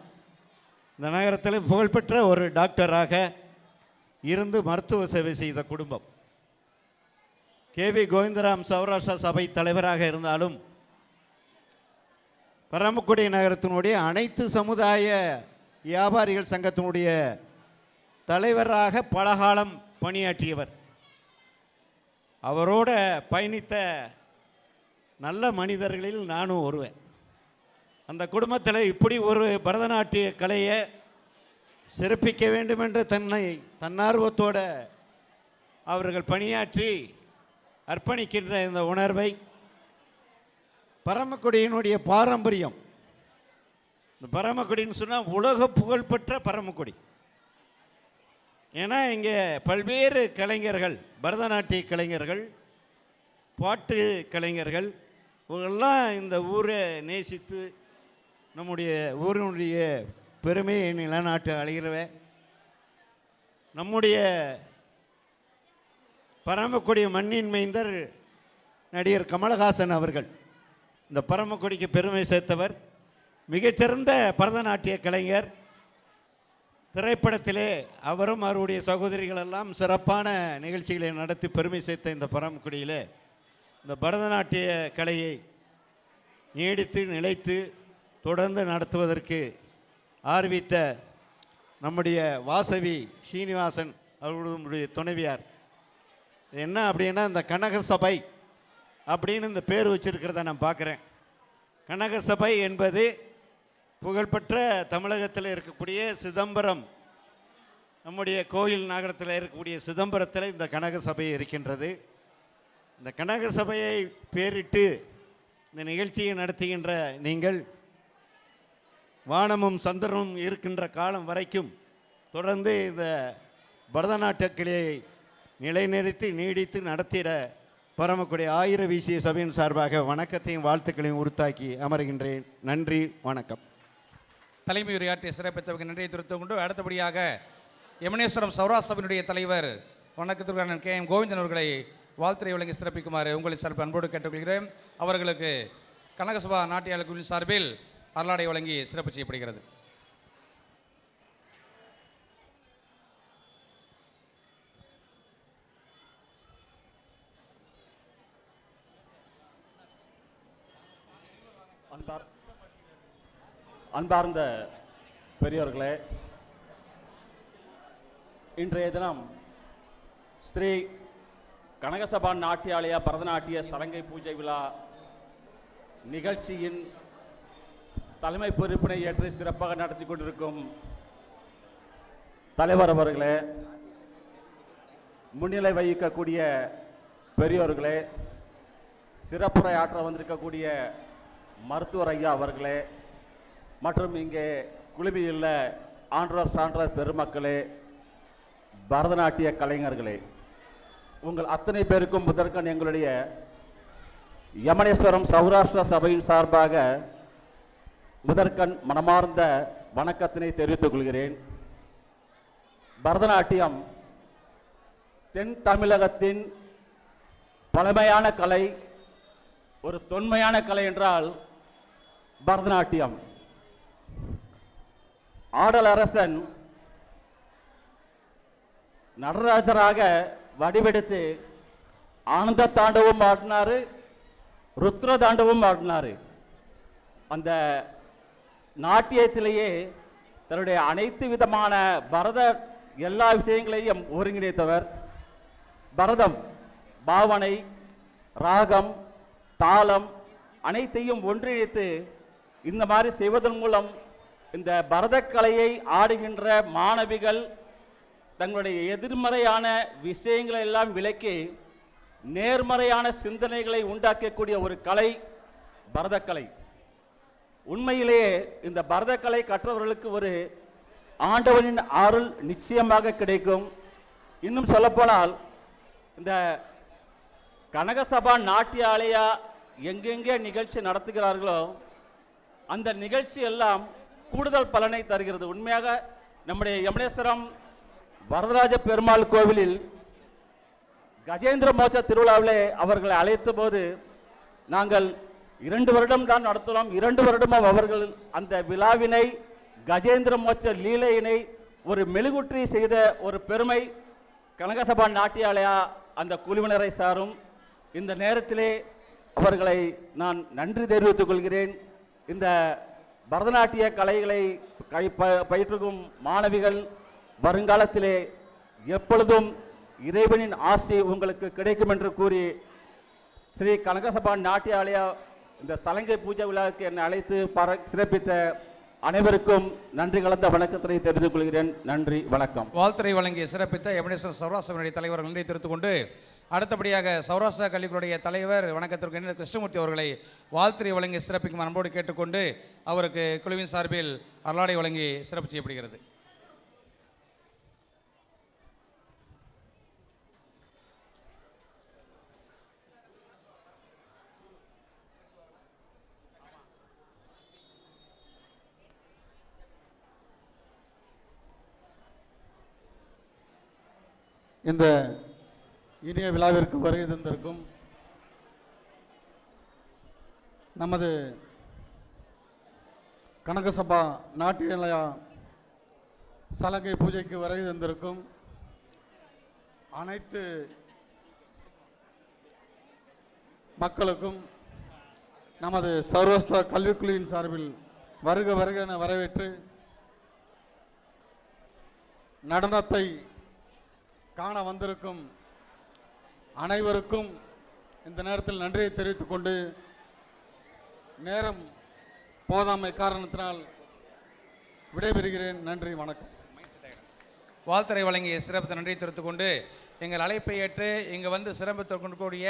இந்த நகரத்தில் புகழ்பெற்ற ஒரு டாக்டராக இருந்து மருத்துவ சேவை செய்த குடும்பம். கேவி கோவிந்தராம் சௌராஷ்டிரா சபை தலைவராக இருந்தாலும் பரமக்குடி நகரத்தினுடைய அனைத்து சமுதாய வியாபாரிகள் சங்கத்தினுடைய தலைவராக பலகாலம் பணியாற்றியவர். அவரோட பயணித்த நல்ல மனிதர்களில் நானும் ஒருவன். அந்த குடும்பத்தில் இப்படி ஒரு பரதநாட்டிய கலையை சிறப்பிக்க வேண்டும் என்ற தன்னார்வத்தோட அவர்கள் பணியாற்றி அர்ப்பணிக்கின்ற இந்த உணர்வை பரமக்குடியினுடைய பாரம்பரியம். இந்த பரமக்குடின்னு சொன்னால் உலக புகழ்பெற்ற பரமக்குடி. ஏன்னா இங்கே பல்வேறு கலைஞர்கள், பரதநாட்டிய கலைஞர்கள், பாட்டு கலைஞர்கள் இவங்கெல்லாம் இந்த ஊரை நேசித்து நம்முடைய ஊரினுடைய பெருமையை நிலநாட்டு அழிகிறவ. நம்முடைய பரமக்குடி மண்ணின் மைந்தர் நடிகர் கமலஹாசன் அவர்கள் இந்த பரமக்குடிக்கு பெருமை சேர்த்தவர். மிகச்சிறந்த பரதநாட்டிய கலைஞர். திரைப்படத்திலே அவரும் அவருடைய சகோதரிகள் எல்லாம் சிறப்பான நிகழ்ச்சிகளை நடத்தி பெருமை சேர்த்த இந்த பரமக்குடியில் இந்த பரதநாட்டிய கலையை நீடித்து நிலைத்து தொடர்ந்து நடத்துவதற்கு ஆர்வித்த நம்முடைய வாசவி சீனிவாசன் அவர்களுடைய துணைவியார். என்ன அப்படின்னா இந்த கனக சபை அப்படின்னு இந்த பேர் வச்சிருக்கிறத நான் பார்க்குறேன். கனக சபை என்பது புகழ்பெற்ற தமிழகத்தில் இருக்கக்கூடிய சிதம்பரம், நம்முடைய கோயில் நகரத்தில் இருக்கக்கூடிய சிதம்பரத்தில் இந்த கனக சபை இருக்கின்றது. இந்த கனக சபையை பேரிட்டு இந்த நிகழ்ச்சியை நடத்துகின்ற நீங்கள் வானமும் சந்திரனும் இருக்கின்ற காலம் வரைக்கும் தொடர்ந்து இந்த பரதநாட்டிய கலையை நிலைநிறுத்தி நீடித்து நடத்திட பரமக்குடி ஆயிர வீசிய சபையின் சார்பாக வணக்கத்தையும் வாழ்த்துக்களையும் உறுத்தாக்கி அமர்கின்றேன். நன்றி, வணக்கம். தலைமை உரையாற்றிய சிறப்பித்தவர்கள் நன்றியை தெரிவித்துக் கொண்டு அடுத்தபடியாக யமுனேஸ்வரம் சௌராஷ்டிரா சபையினுடைய தலைவர் வணக்கத்திற்கான KM கோவிந்தன் அவர்களை வாழ்த்துறை வழங்கி சிறப்பிக்குமாறு உங்களை சார்பில் அன்போடு கேட்டுக்கொள்கிறேன். அவர்களுக்கு கனகசபா நாட்டியாளர் குழுவின் சார்பில் அருளாடை வழங்கி சிறப்பு செய்யப்படுகிறது. அன்பார்ந்த பெரியோர்களே, இன்றைய தினம் ஸ்ரீ கனகசபா நாட்டியாலய பரதநாட்டிய சலங்கை பூஜை விழா நிகழ்ச்சியின் தலைமை பொறுப்பினை ஏற்று சிறப்பாக நடத்தி கொண்டிருக்கும் தலைவர் அவர்களே, முன்னிலை வகிக்கக்கூடிய பெரியோர்களே, சிறப்புரை ஆற்ற வந்திருக்கக்கூடிய மருத்துவர் ஐயா அவர்களே, மற்றும் இங்கே குழுமியுள்ள ஆன்றோர் சான்றோர் பெருமக்களே, பரதநாட்டிய கலைஞர்களே, உங்கள் அத்தனை பேருக்கும் முதற்கண் எங்களுடைய யமுனேஸ்வரம் சௌராஷ்டிரா சபையின் சார்பாக முதற்கண் மனமார்ந்த வணக்கத்தினை தெரிவித்துக் கொள்கிறேன். பரதநாட்டியம் தென் தமிழகத்தின் பழமையான கலை, ஒரு தொன்மையான கலை என்றால் பரதநாட்டியம். ஆடல் அரசன் நடராஜராக வடிவெடுத்து ஆனந்த தாண்டவும் ஆடினாரு, ருத்ர தாண்டவும் ஆடினாரு. அந்த நாட்டியத்திலேயே தன்னுடைய அனைத்து விதமான பரத எல்லா விஷயங்களையும் ஒருங்கிணைத்தவர். பரதம் பாவனை, ராகம், தாளம் அனைத்தையும் ஒன்றிணைத்து இந்த மாதிரி செய்வதன் மூலம் இந்த பரதக்கலையை ஆடுகின்ற மாணவிகள் தங்களுடைய எதிர்மறையான விஷயங்களை எல்லாம் விலக்கி நேர்மறையான சிந்தனைகளை உண்டாக்கக்கூடிய ஒரு கலை பரதக்கலை. உண்மையிலேயே இந்த பரதக்கலை கற்றவர்களுக்கு ஒரு ஆண்டவனின் அருள் நிச்சயமாக கிடைக்கும். இன்னும் சொல்லப்போனால் இந்த கனகசபா நாட்டியாலயா எங்கெங்கே நிகழ்ச்சி நடத்துகிறார்களோ அந்த நிகழ்ச்சி எல்லாம் கூடுதல் பலனை தருகிறது. உண்மையாக நம்முடைய யமுனேஸ்வரம் வரதராஜ பெருமாள் கோவிலில் கஜேந்திர மோட்ச திருவிழாவிலே அவர்களை அழைத்த போது நாங்கள் 2 வருடம் தான் நடத்தலாம். 2 வருடமும் அவர்கள் அந்த விழாவினை கஜேந்திர மோட்ச லீலையினை ஒரு மெழுகுற்றி செய்த ஒரு பெருமை கனகசபா நாட்டியாலயா அந்த குழுவினரை சாரும். இந்த நேரத்திலே அவர்களை நான் நன்றி தெரிவித்துக் கொள்கிறேன். இந்த பரதநாட்டிய கலைகளை பயிற்றுக்கும் மாணவிகள் வருங்காலத்திலே எப்பொழுதும் இறைவனின் ஆசி உங்களுக்கு கிடைக்கும் என்று கூறி ஸ்ரீ கனகசபா நாட்டியாலயா இந்த சலங்கை பூஜை விழாவுக்கு என்னை அழைத்து சிறப்பித்த அனைவருக்கும் நன்றி கலந்த வணக்கத்தை தெரிவித்துக் கொள்கிறேன். நன்றி, வணக்கம். வாழ்த்துறை வழங்கிய சிறப்பித்த எமனேஸ்வர் சௌராஷ்டிரனுடைய தலைவர் நன்றி தெரிவித்துக் கொண்டு அடுத்தபடியாக சௌராஷ்டிரா கல்விக்குடைய தலைவர் வணக்கத்திற்கு கிருஷ்ணமூர்த்தி அவர்களை வாழ்த்துறை வழங்கி சிறப்பிக்கும் அன்போடு கேட்டுக்கொண்டு அவருக்கு குழுவின் சார்பில் அருளாடை வழங்கி சிறப்பு செய்யப்படுகிறது. இந்த இனிய விழாவிற்கு வருகை தந்திருக்கும் நமது கனகசபா நாட்டியாலயா சலங்கை பூஜைக்கு வருகை தந்திருக்கும் அனைத்து மக்களுக்கும் நமது சௌராஷ்டிரா கல்விக்குழுவின் சார்பில் வருக வருக என வரவேற்று நடனத்தை காண வந்திருக்கும் அனைவருக்கும் இந்த நேரத்தில் நன்றியை தெரிவித்துக் கொண்டு நேரம் போதாமை காரணத்தினால் விடைபெறுகிறேன். நன்றி, வணக்கம். வாழ்த்துறை வழங்கிய சிறப்பு நன்றி தெரிவித்துக் கொண்டு எங்கள் அழைப்பை ஏற்று இங்கு வந்து சிறப்பித்துக் கொண்டிருக்கக்கூடிய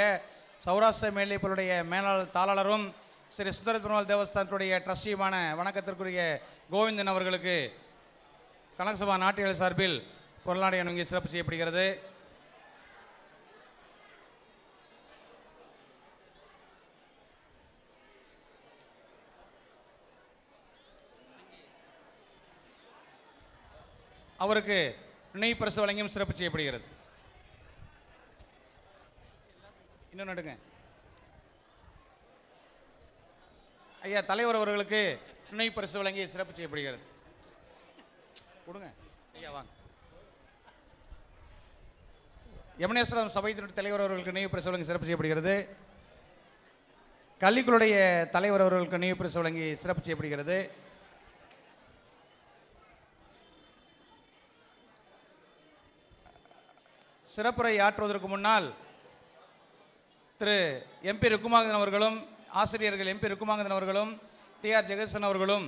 சௌராஷ்டிர மேல்நிலைப்பள்ளியுடைய மேலாளர் தாளாளரும் ஸ்ரீ சுந்தர பெருமாள் தேவஸ்தானத்துடைய ட்ரஸ்டியுமான வணக்கத்திற்குரிய கோவிந்தன் அவர்களுக்கு கனகசபா நாட்டியாலயா சார்பில் பொருளாடை வழங்கி சிறப்பு செய்யப்படுகிறது. அவருக்கு நினைவு பரிசு வழங்கியும் சிறப்பு செய்யப்படுகிறது. இன்னும் நடுங்க ஐயா தலைவர் அவர்களுக்கு நினைவு பரிசு வழங்கி சிறப்பு செய்யப்படுகிறது. கொடுங்க ஐயா, வாங்க. யமுனேஸ்வரம் சபை தலைவர் அவர்களுக்கு நினைவு பரிசு வழங்கி சிறப்பு செய்யப்படுகிறது. கல்விக்குழுடைய தலைவர் அவர்களுக்கு நினைவு பரிசு வழங்கி சிறப்பு செய்யப்படுகிறது. சிறப்புரை ஆற்றுவதற்கு முன்னால் திரு எம்பி ருக்குமாங்கதன் அவர்களும் ஆசிரியர்கள் எம்பி ருக்குமாங்கதன் அவர்களும் டிஆர் ஜெகதீசன் அவர்களும்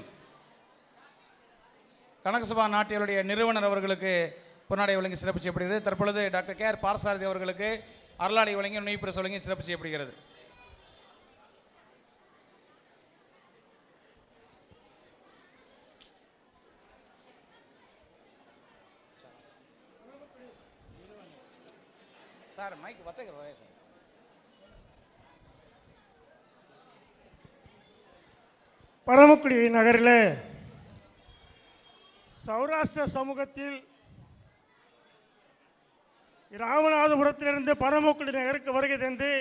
கனகசபா நாட்டியாலயா நிறுவனர் அவர்களுக்கு பொன்னாடை வழங்கி சிறப்பு செய்யப்படுகிறது. தற்பொழுது டாக்டர் கே.ஆர். பார்சாரதி அவர்களுக்கு அருளாடை வழங்கி நினைவு பரிசு வழங்கி சிறப்பு செய்யப்படுகிறது. சார் மைக் வத்தக்கிறோம் சார். பரமக்குடி நகரில் சௌராஷ்டிர சமூகத்தில் ராமநாதபுரத்திலிருந்து பரமக்குடி நகருக்கு வருகை தந்து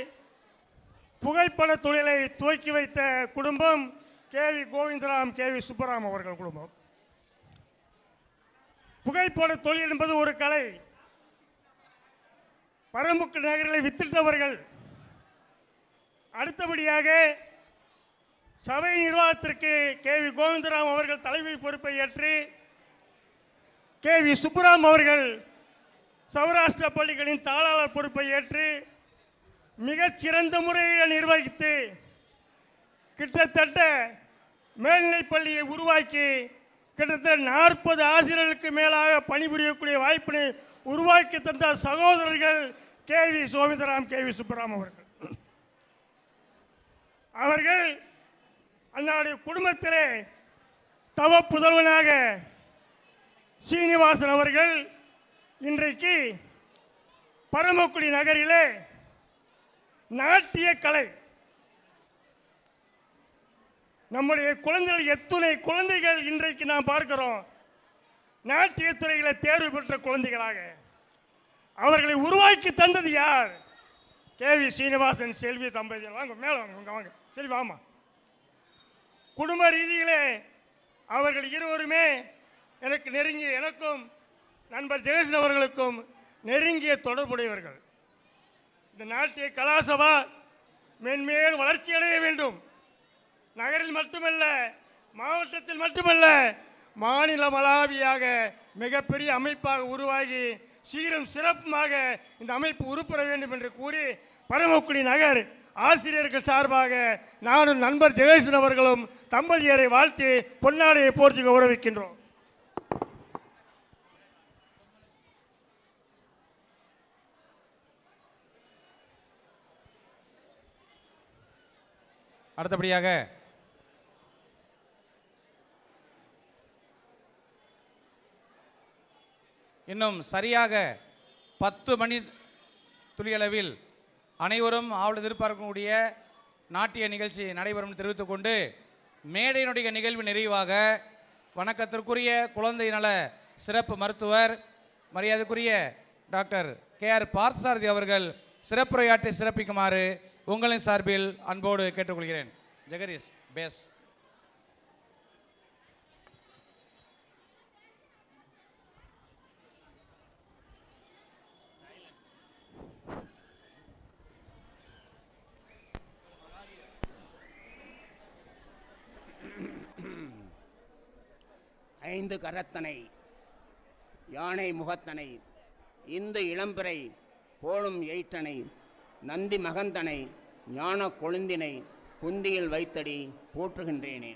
புகைப்பட தொழிலை துவக்கி வைத்த குடும்பம் கேவி கோவிந்தராம் கேவி சுப்பராம் அவர்கள் குடும்பம். புகைப்பட தொழில் என்பது ஒரு கலை. பரமக்குடி நகரில் வித்திட்டவர்கள். அடுத்தபடியாக சபை நிர்வாகத்திற்கு கேவி கோவிந்தராம் அவர்கள் தலைமை பொறுப்பை ஏற்று கேவி சுப்பராம் அவர்கள் சௌராஷ்டிர பள்ளிகளின் தாளாளர் பொறுப்பை ஏற்று மிகச்சிறந்த முறையில் நிர்வகித்து கிட்டத்தட்ட மேல்நிலைப் பள்ளியை உருவாக்கி கிட்டத்தட்ட 40 ஆசிரியர்களுக்கு மேலாக பணிபுரியக்கூடிய வாய்ப்பினை உருவாக்கி தந்த சகோதரர்கள் கேவி கோவிந்தராம் கேவி சுப்பராம் அவர்கள். அவர்கள் அன்னாருடைய குடும்பத்திலே தவ புதல்வனாக சீனிவாசன் அவர்கள் இன்றைக்கு பரமக்குடி நகரிலே நாட்டிய கலை நம்முடைய குழந்தைகள் எத்துணை குழந்தைகள் இன்றைக்கு நாம் பார்க்கிறோம். நாட்டிய துறைகளை தேர்வு பெற்ற குழந்தைகளாக அவர்களை உருவாக்கி தந்தது யார்? கேவி சீனிவாசன் செல்வி தம்பதிகள். வாங்க மேலே வாங்க, வாங்க செல்வி, வாமா குடும்ப ரீதியிலே அவர்கள் இருவருமே எனக்கும் நண்பர் ஜெகதீசன் அவர்களுக்கும் நெருங்கிய தொடர்புடையவர்கள். இந்த நாட்டிய கலாசபா மென்மேல் வளர்ச்சி அடைய வேண்டும். நகரில் மட்டுமல்ல, மாவட்டத்தில் மட்டுமல்ல, மாநிலமளாவியாக மிகப்பெரிய அமைப்பாக உருவாகி சீரும் சிறப்புமாக இந்த அமைப்பு உருப்பெற வேண்டும் என்று கூறி பரமக்குடி நகர் ஆசிரியர்கள் சார்பாக நானும் நண்பர் ஜெகதீசன் அவர்களும் தம்பதியரை வாழ்த்தி பொன்னாடையை போர்த்தி கௌரவிக்கின்றோம். அடுத்தபடியாக இன்னும் சரியாக 10 மணி துளியளவில் அனைவரும் ஆவல் எதிர்பார்க்கக்கூடிய நாட்டிய நிகழ்ச்சி நடைபெறும் தெரிவித்துக் கொண்டு மேடையினுடைய நிகழ்வு நிறைவாக வணக்கத்திற்குரிய குழந்தை நல சிறப்பு மருத்துவர் மரியாதைக்குரிய டாக்டர் KR பார்த்தசாரதி அவர்கள் சிறப்புரையாற்றி சிறப்பிக்குமாறு உங்களின் சார்பில் அன்போடு கேட்டுக்கொள்கிறேன். ஜெகதீஷ் பேஸ். ஐந்து கரத்தனை யானை முகத்தனை இந்து இளம்பிறை போலும் எயிற்றனை நந்தி மகந்தனை ஞான கொழுந்தினை புந்தியில் வைத்தடி போற்றுகின்றேனே.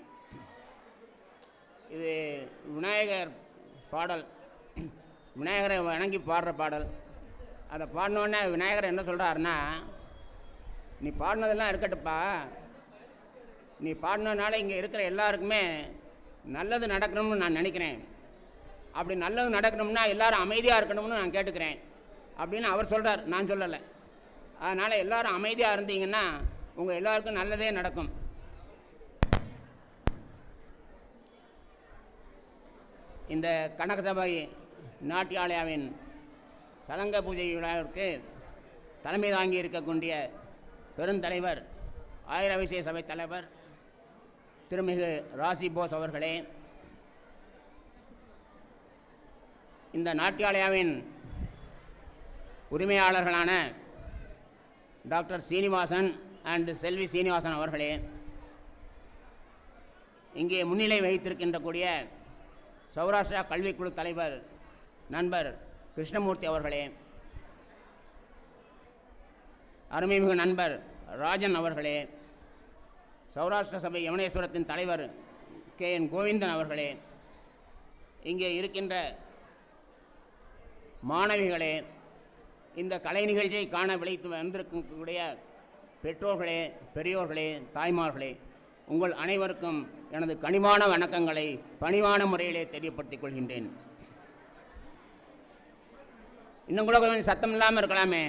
இது விநாயகர் பாடல், விநாயகரை வணங்கி பாடுற பாடல். அதை பாடினோடனே விநாயகர் என்ன சொல்கிறாருன்னா, நீ பாடினதெல்லாம் இருக்கட்டுப்பா, நீ பாடினதுனால இங்கே இருக்கிற எல்லாருக்குமே நல்லது நடக்கணும்னு நான் நினைக்கிறேன். அப்படி நல்லது நடக்கணும்னா எல்லாரும் அமைதியாக இருக்கணும்னு நான் கேட்டுக்கிறேன் அப்படின்னு அவர் சொல்கிறார், நான் சொல்லலை. அதனால் எல்லாரும் அமைதியாக இருந்தீங்கன்னா உங்கள் எல்லாருக்கும் நல்லதே நடக்கும். இந்த கனகசபை நாட்டியாலயாவின் சலங்க பூஜை விழாவிற்கு தலைமை தாங்கி இருக்கக்கூடிய பெருந்தலைவர் ஆயிர விஷய சபை தலைவர் திருமிகு ராசி போஸ் அவர்களே, இந்த நாட்டியாலயாவின் உரிமையாளர்களான டாக்டர் சீனிவாசன் அண்ட் செல்வி சீனிவாசன் அவர்களே, இங்கே முன்னிலை வகித்திருக்கின்ற கூடிய சௌராஷ்டிரா கல்விக்குழு தலைவர் நண்பர் கிருஷ்ணமூர்த்தி அவர்களே, அருமைமிகு நண்பர் ராஜன் அவர்களே, சௌராஷ்டிர சபை யமுனேஸ்வரத்தின் தலைவர் KN கோவிந்தன் அவர்களே, இங்கே இருக்கின்ற மாணவிகளே, இந்த கலை நிகழ்ச்சியை காண விளைத்து வந்திருக்கக்கூடிய பெற்றோர்களே, பெரியோர்களே, தாய்மார்களே, உங்கள் அனைவருக்கும் எனது கனிவான வணக்கங்களை பணிவான முறையிலே தெரியப்படுத்திக் கொள்கின்றேன். இன்னும் கூட கொஞ்சம் சத்தம் இல்லாமல் இருக்கலாமே.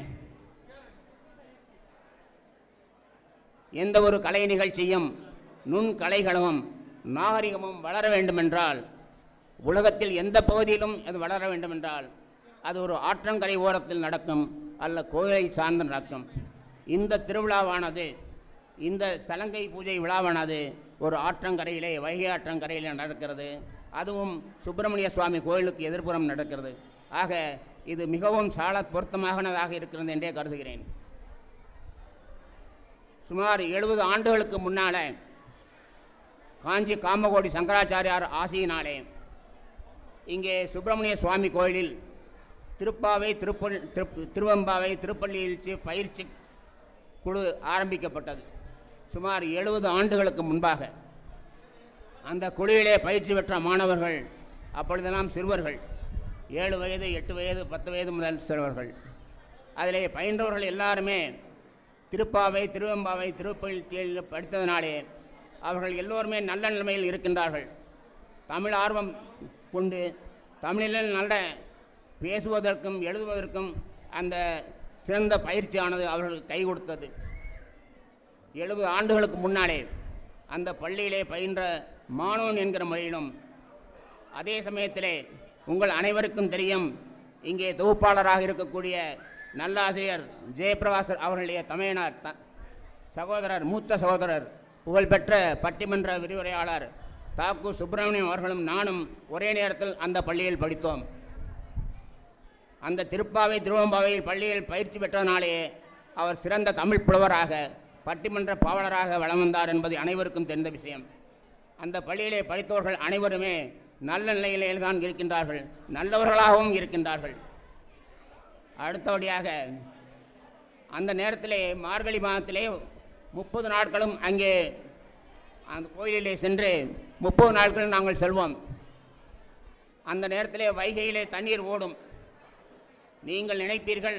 எந்த ஒரு கலை நிகழ்ச்சியும் நுண்கலைகளும் நாகரிகமும் வளர வேண்டுமென்றால், உலகத்தில் எந்த பகுதியிலும் அது வளர வேண்டுமென்றால் அது ஒரு ஆற்றங்கரை ஓரத்தில் நடக்கும், அல்ல கோயிலை சார்ந்து நடக்கும். இந்த திருவிழாவானது, இந்த சலங்கை பூஜை விழாவானது ஒரு ஆற்றங்கரையிலே, வைகை ஆற்றங்கரையிலே நடக்கிறது. அதுவும் சுப்பிரமணிய சுவாமி கோயிலுக்கு எதிர்ப்புறம் நடக்கிறது. ஆக இது மிகவும் சால பொருத்தமானதாக இருக்கிறது என்றே கருதுகிறேன். சுமார் 70 ஆண்டுகளுக்கு முன்னால் காஞ்சி காமகோடி சங்கராச்சாரியார் ஆசியினாலே இங்கே சுப்பிரமணிய சுவாமி கோயிலில் திருவெம்பாவை திருப்பள்ளியில் பயிற்சி குழு ஆரம்பிக்கப்பட்டது. சுமார் 70 ஆண்டுகளுக்கு முன்பாக அந்த குழுவிலே பயிற்சி பெற்ற மாணவர்கள் அப்பொழுதெல்லாம் சிறுவர்கள், 7 வயது 8 வயது 10 வயது முதல் சிறுவர்கள். அதிலே பயின்றவர்கள் எல்லாருமே திருப்பாவை திருவெம்பாவை திருப்பள்ளியில் படித்ததினாலே அவர்கள் எல்லோருமே நல்ல நிலைமையில் இருக்கின்றார்கள். தமிழ் ஆர்வம் கொண்டு தமிழில் நல்ல பேசுவதற்கும் எழுதுவதற்கும் அந்த சிறந்த பயிற்சியானது அவர்களுக்கு கை கொடுத்தது. 70 ஆண்டுகளுக்கு முன்னாலே அந்த பள்ளியிலே பயின்ற மாணவன் என்கிற முறையிலும், அதே சமயத்திலே உங்கள் அனைவருக்கும் தெரியும், இங்கே தொகுப்பாளராக இருக்கக்கூடிய நல்ல ஆசிரியர் ஜெயபிரகாஷ் அவர்களுடைய தமையனார் சகோதரர், மூத்த சகோதரர் புகழ்பெற்ற பட்டிமன்ற விரிவுரையாளர் தாக்கு சுப்பிரமணியம் அவர்களும் நானும் ஒரே நேரத்தில் அந்த பள்ளியில் படித்தோம். அந்த திருப்பாவை திருவம்பாவையில் பள்ளியில் பயிற்சி பெற்றனாலே அவர் சிறந்த தமிழ் புலவராக பட்டிமன்ற பாவலராக வலம் வந்தார் என்பது அனைவருக்கும் தெரிந்த விஷயம். அந்த பள்ளியிலே படித்தவர்கள் அனைவருமே நல்ல நிலையிலே தான் இருக்கின்றார்கள், நல்லவர்களாகவும் இருக்கின்றார்கள். அடுத்தபடியாக அந்த நேரத்திலே மார்கழி மாதத்திலே 30 நாட்களும் அங்கே அந்த கோயிலிலே சென்று 30 நாட்கள் நாங்கள் செல்வோம். அந்த நேரத்திலே வைகையிலே தண்ணீர் ஓடும். நீங்கள் நினைப்பீர்கள்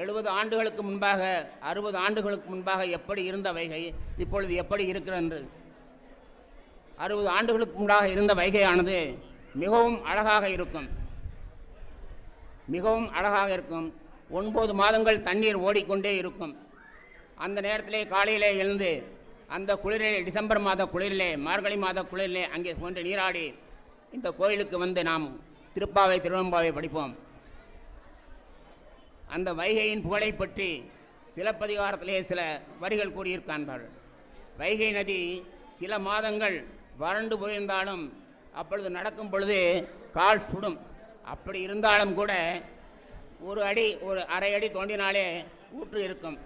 70 ஆண்டுகளுக்கு முன்பாக 60 ஆண்டுகளுக்கு முன்பாக எப்படி இருந்த வைகை இப்பொழுது எப்படி இருக்கிறது. 60 ஆண்டுகளுக்கு முன்பாக இருந்த வைகையானது மிகவும் அழகாக இருக்கும், மிகவும் அழகாக இருக்கும். 9 மாதங்கள் தண்ணீர் ஓடிக்கொண்டே இருக்கும். அந்த நேரத்திலே காலையிலே எழுந்து அந்த குளிரிலே, டிசம்பர் மாத குளிரிலே, மார்கழி மாத குளிரிலே அங்கே போன்று நீராடி இந்த கோயிலுக்கு வந்து நாம் திருப்பாவை திருவம்பாவை படிப்போம். அந்த வைகையின் புகழை பற்றி சிலப்பதிகாரத்திலே சில வரிகள் கூறியிருக்கின்றார்கள். வைகை நதி சில மாதங்கள் வறண்டு போயிருந்தாலும் அப்பொழுது நடக்கும் பொழுது கால் சுடும். அப்படி இருந்தாலும் கூட ஒரு அடி ஒரு அரை அடி தோண்டினாலே ஊற்று இருக்கும்.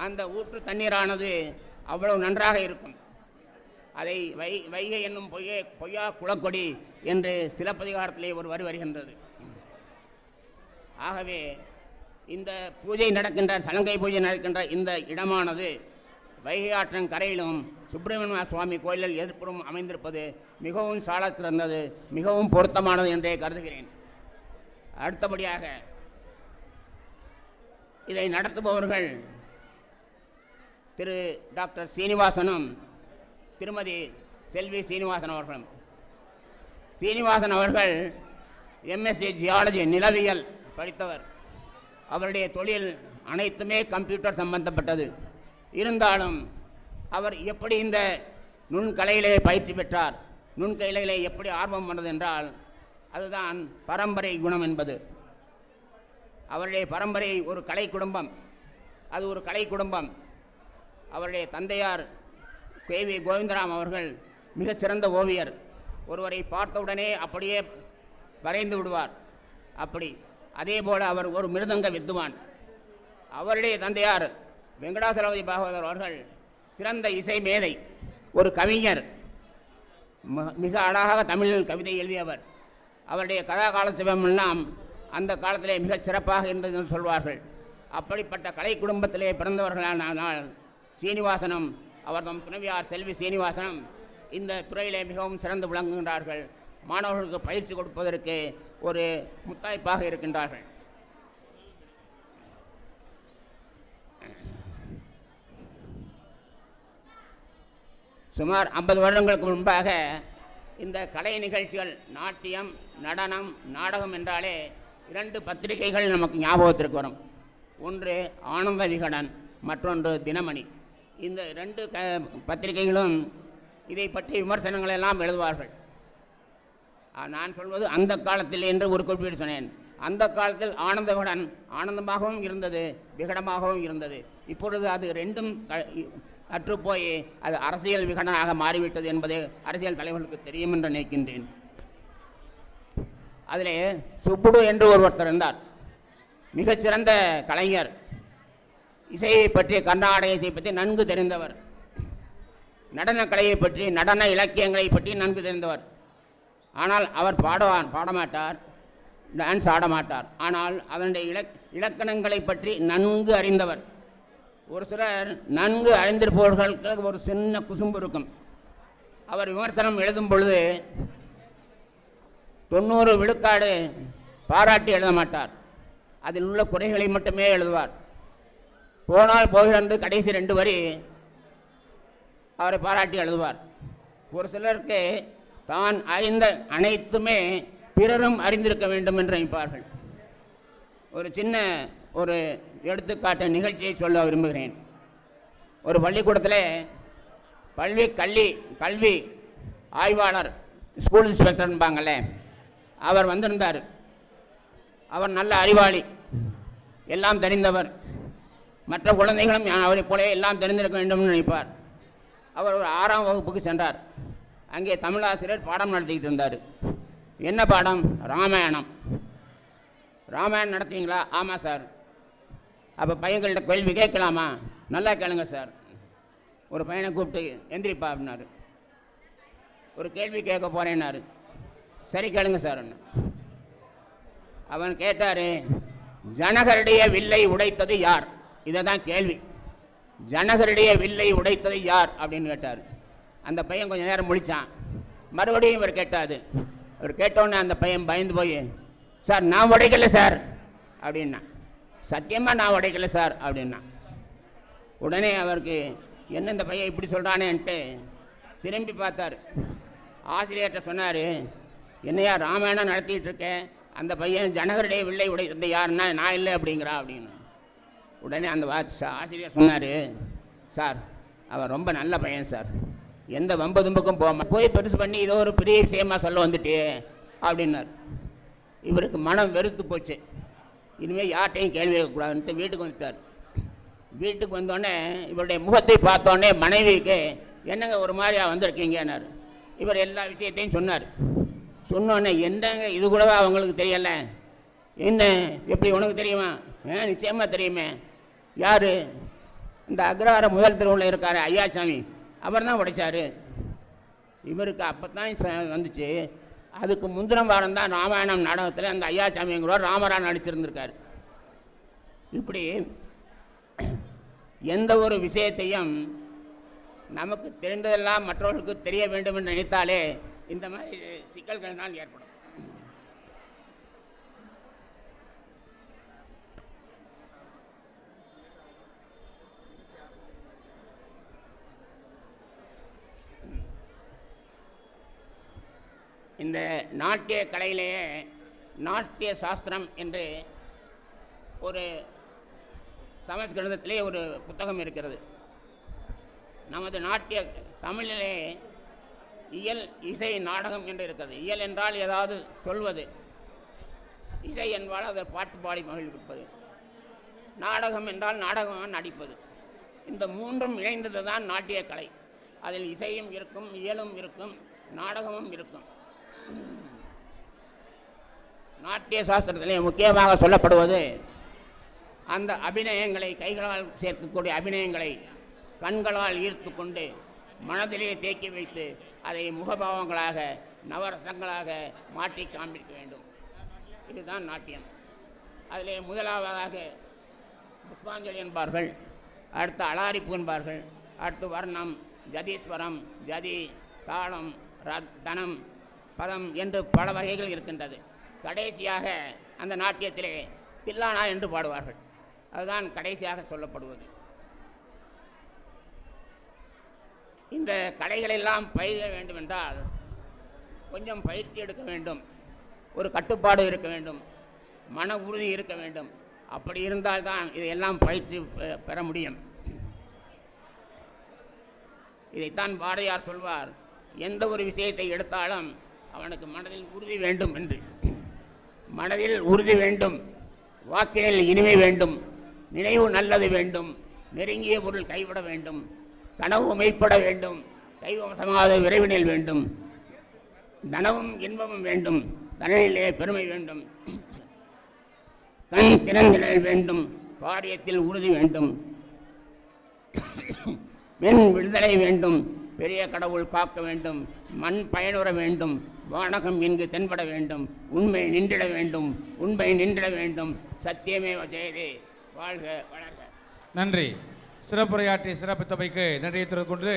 அந்த ஊற்று தண்ணீரானது அவ்வளவு நன்றாக இருக்கும். அதை வைகை என்னும் பொய்யா குளக்கொடி என்று சிலப்பதிகாரத்திலே ஒரு வரி வருகின்றது. ஆகவே இந்த பூஜை நடக்கின்ற சலங்கை பூஜை நடக்கின்ற இந்த இடமானது வைகை ஆற்றன் கரையிலும் சுப்பிரமணிய சுவாமி கோயிலில் எதிர்ப்புறம் அமைந்திருப்பது மிகவும் சாலச் சிறந்தது, மிகவும் பொருத்தமானது என்றே கருதுகிறேன். அடுத்தபடியாக இதை நடத்துபவர்கள் திரு டாக்டர் சீனிவாசனும் திருமதி செல்வி சீனிவாசன் அவர்களும். சீனிவாசன் அவர்கள் எம்எஸ்சி ஜியாலஜி நிலவியல் படித்தவர். அவருடைய தொழில் அனைத்துமே கம்ப்யூட்டர் சம்பந்தப்பட்டது. இருந்தாலும் அவர் எப்படி இந்த நுண்கலையிலே பயிற்சி பெற்றார், நுண்கலையிலே எப்படி ஆர்வம் பண்ணது என்றால் அதுதான் பரம்பரை குணம் என்பது. அவருடைய பரம்பரை ஒரு கலை குடும்பம், அது ஒரு கலை குடும்பம். அவருடைய தந்தையார் கேவி கோவிந்தராம் அவர்கள் மிகச்சிறந்த ஓவியர். ஒருவரை பார்த்தவுடனே அப்படியே வரைந்து விடுவார். அப்படி அதே போல் அவர் ஒரு மிருதங்க வித்துவான். அவருடைய தந்தையார் வெங்கடாசலபதி பாகவதர் அவர்கள் சிறந்த இசை மேதை, ஒரு கவிஞர், மிக அழகாக தமிழில் கவிதை எழுதியவர். அவருடைய கதா காலட்சேபம் எல்லாம் அந்த காலத்திலே மிகச் சிறப்பாக இருந்தது என்று சொல்வார்கள். அப்படிப்பட்ட கலை குடும்பத்திலே பிறந்தவர்களானால் சீனிவாசனும் அவர்தம் துணைவியார் செல்வி சீனிவாசனும் இந்த துறையிலே மிகவும் சிறந்து விளங்குகின்றார்கள். மாணவர்களுக்கு பயிற்சி கொடுப்பதற்கு ஒரு முத்தாய்ப்பாக இருக்கின்றார்கள். சுமார் 50 வருடங்களுக்கு முன்பாக இந்த கலை நிகழ்ச்சிகள், நாட்டியம், நடனம், நாடகம் என்றாலே 2 பத்திரிகைகள் நமக்கு ஞாபகத்திற்கு வரும். ஒன்று ஆனந்த விகடன், மற்றொன்று தினமணி. இந்த 2 பத்திரிகைகளும் இதை பற்றி விமர்சனங்கள் எல்லாம் எழுதுவார்கள். நான் சொல்வது அந்த காலத்தில் என்று ஒரு குறிப்பிட்டு சொன்னேன். அந்த காலத்தில் ஆனந்த விகடன் ஆனந்தமாகவும் இருந்தது, விகடமாகவும் இருந்தது. இப்பொழுது அது 2ம் அற்றுப்போய் அது அரசியல் விகடனாக மாறிவிட்டது என்பதை அரசியல் தலைவர்களுக்கு தெரியும் என்று நினைக்கின்றேன். அதிலே சுப்புடு என்று ஒருவர் இருந்தார், மிகச்சிறந்த கலைஞர். இசையை பற்றி, கர்நாடக இசையை பற்றி நன்கு தெரிந்தவர். நடன கலையை பற்றி, நடன இலக்கியங்களை பற்றி நன்கு தெரிந்தவர். ஆனால் அவர் பாடமாட்டார், டான்ஸ் ஆடமாட்டார். ஆனால் அதனுடைய இலக்கணங்களை பற்றி நன்கு அறிந்தவர். ஒரு சிலர் நன்கு அறிந்திருப்பவர்களுக்கு ஒரு சின்ன குசும்பு இருக்கும். அவர் விமர்சனம் எழுதும் பொழுது 90 விழுக்காடு பாராட்டி எழுத மாட்டார், அதில் உள்ள குறைகளை மட்டுமே எழுதுவார். போனால் போகிறது கடைசி 2 வரி அவரை பாராட்டி எழுதுவார். ஒரு சிலருக்கு தான் அறிந்த அனைத்துமே பிறரும் அறிந்திருக்க வேண்டும் என்று நினைப்பார்கள். ஒரு சின்ன ஒரு எடுத்துக்காட்டு நிகழ்ச்சியை சொல்ல விரும்புகிறேன். ஒரு பள்ளிக்கூடத்தில் கல்வி ஆய்வாளர், ஸ்கூல் இன்ஸ்பெக்டர்பாங்கள்ல, அவர் வந்திருந்தார். அவர் நல்ல அறிவாளி, எல்லாம் தெரிந்தவர். மற்ற குழந்தைகளும் அவரை போல எல்லாம் தெரிந்திருக்க வேண்டும் என்று நினைப்பார். அவர் ஒரு 6ஆம் வகுப்புக்கு சென்றார். அங்கே தமிழாசிரியர் பாடம் நடத்திக்கிட்டு இருந்தார். என்ன பாடம்? ராமாயணம். ராமாயணம் நடத்துவீங்களா? ஆமாம் சார். அப்போ பையன்கள்கிட்ட கேள்வி கேட்கலாமா? நல்லா கேளுங்க சார். ஒரு பையனை கூப்பிட்டு எந்திரிப்பா அப்படின்னாரு. ஒரு கேள்வி கேட்க போகிறேன்னாரு. சரி கேளுங்க சார். அவன் கேட்டார், ஜனகருடைய வில்லை உடைத்தது யார்? இதை தான் கேள்வி. ஜனகருடைய வில்லை உடைத்தது யார் அப்படின்னு கேட்டார். அந்த பையன் கொஞ்சம் நேரம் முழிச்சான். மறுபடியும் இவர் கேட்டாது. அவர் கேட்டோன்னே அந்த பையன் பயந்து போய், சார் நான் உடைக்கல சார் அப்படின்னா. சத்தியமாக நான் உடைக்கல சார் அப்படின்னா. உடனே அவருக்கு என்ன இந்த பையன் இப்படி சொல்கிறானேன்ட்டு திரும்பி பார்த்தார். ஆசிரியர்கிட்ட சொன்னார், என்னையா ராமாயணம் நடத்திட்டு இருக்கேன், அந்த பையன் ஜனகருடைய வில்லை உடைத்தது யாருன்னா நான் இல்லை அப்படிங்கிறா அப்படின்னு. உடனே அந்த ஆசிரியர் சொன்னார், சார் அவன் ரொம்ப நல்ல பையன் சார், எந்த வம்பு தும்புக்கும் போய் பெருசு பண்ணி இதோ ஒரு பெரிய விஷயமா சொல்ல வந்துட்டு அப்படின்னார். இவருக்கு மனம் வெறுத்து போச்சு. இனிமேல் யார்கிட்டையும் கேள்வி கேட்கக்கூடாதுன்ட்டு வீட்டுக்கு வந்துட்டார். வீட்டுக்கு வந்தோடனே இவருடைய முகத்தை பார்த்தோடனே மனைவிக்கு என்னங்க ஒரு மாதிரியா வந்திருக்கீங்கன்னார். இவர் எல்லா விஷயத்தையும் சொன்னார். சொன்னோடனே என்னங்க இது கூடவா அவங்களுக்கு தெரியலை? என்ன எப்படி உனக்கு தெரியுமா? நிச்சயமாக தெரியுமே. யார்? இந்த அக்ரஹார முதல் தெருவில் இருக்கார் ஐயாசாமி, அவர் தான் உடைச்சார். இவருக்கு அப்போ தான் வந்துச்சு. அதுக்கு முந்தின வாரம் தான் ராமாயணம் நாடகத்தில் அந்த ஐயாசாமிங்கிறவர் ராமரா நடிச்சிருந்திருக்கார். இப்படி எந்த ஒரு விஷயத்தையும் நமக்கு தெரிந்ததெல்லாம் மற்றவர்களுக்கு தெரிய வேண்டும் என்று நினைத்தாலே இந்த மாதிரி சிக்கல்கள் தான் ஏற்படும். இந்த நாட்டிய கலையிலேயே நாட்டிய சாஸ்திரம் என்று ஒரு சமஸ்கிருதத்திலே ஒரு புத்தகம் இருக்கிறது. நமது நாட்டிய தமிழிலே இயல், இசை, நாடகம் என்று இருக்கிறது. இயல் என்றால் ஏதாவது சொல்வது, இசை என்பால் அதை பாட்டு பாடி மகிழ்விப்பது, நாடகம் என்றால் நாடகமாக நடிப்பது. இந்த மூன்றும் இணைந்தது தான் நாட்டிய கலை. அதில் இசையும் இருக்கும், இயலும் இருக்கும், நாடகமும் இருக்கும். நாட்டிய சாஸ்திரத்திலே முக்கியமாக சொல்லப்படுவது அந்த அபிநயங்களை, கைகளால் சேர்க்கக்கூடிய அபிநயங்களை கண்களால் ஈர்த்து கொண்டு மனதிலே தேக்கி வைத்து அதை முகபாவங்களாக, நவரசங்களாக மாற்றி காண்பிக்க வேண்டும். இதுதான் நாட்டியம். அதிலே முதலாவதாக புஷ்பாஞ்சலி என்பார்கள், அடுத்து அலாரிப்பு என்பார்கள், அடுத்து வர்ணம், ஜதீஸ்வரம், ஜதி, தாளம், தனம், பதம் என்று பல வகைகள் இருக்கின்றது. கடைசியாக அந்த நாட்டியத்திலே தில்லானா என்று பாடுவார்கள். அதுதான் கடைசியாக சொல்லப்படுவது. இந்த கலைகளெல்லாம் பயிர வேண்டும் என்றால் கொஞ்சம் பயிற்சி எடுக்க வேண்டும், ஒரு கட்டுப்பாடு இருக்க வேண்டும், மன உறுதி இருக்க வேண்டும். அப்படி இருந்தால்தான் இதையெல்லாம் பயிற்சி பெற முடியும். இதைத்தான் பாரதியார் சொல்வார், எந்த ஒரு விஷயத்தை எடுத்தாலும் அவனுக்கு மனதில் உறுதி வேண்டும் என்று. மனதில் உறுதி வேண்டும், வாக்கினில் இனிமை வேண்டும், நினைவு நல்லது வேண்டும், நெருங்கிய பொருள் கைவிட வேண்டும், கனவு மெய்ப்பட வேண்டும், கைவசமாத விரைவினில் வேண்டும், தனமும் இன்பமும் வேண்டும், தனனிலே பெருமை வேண்டும், கண் திறந்திடல் வேண்டும், காரியத்தில் உறுதி வேண்டும், பெண் விடுதலை வேண்டும், பெரிய கடவுள் காக்க வேண்டும், மண் பயனுற வேண்டும், வானகம் இங்கு தென்பட வேண்டும், உண்மை நின்றிட வேண்டும், உண்மை நின்றிட வேண்டும், சத்தியமே ஜெயதே, வாழ்க வளர்க. நன்றி. சிறப்புரையாற்றி சிறப்பித்தமைக்கு நன்றியை தெரிவித்துக் கொண்டு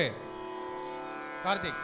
கார்த்திக்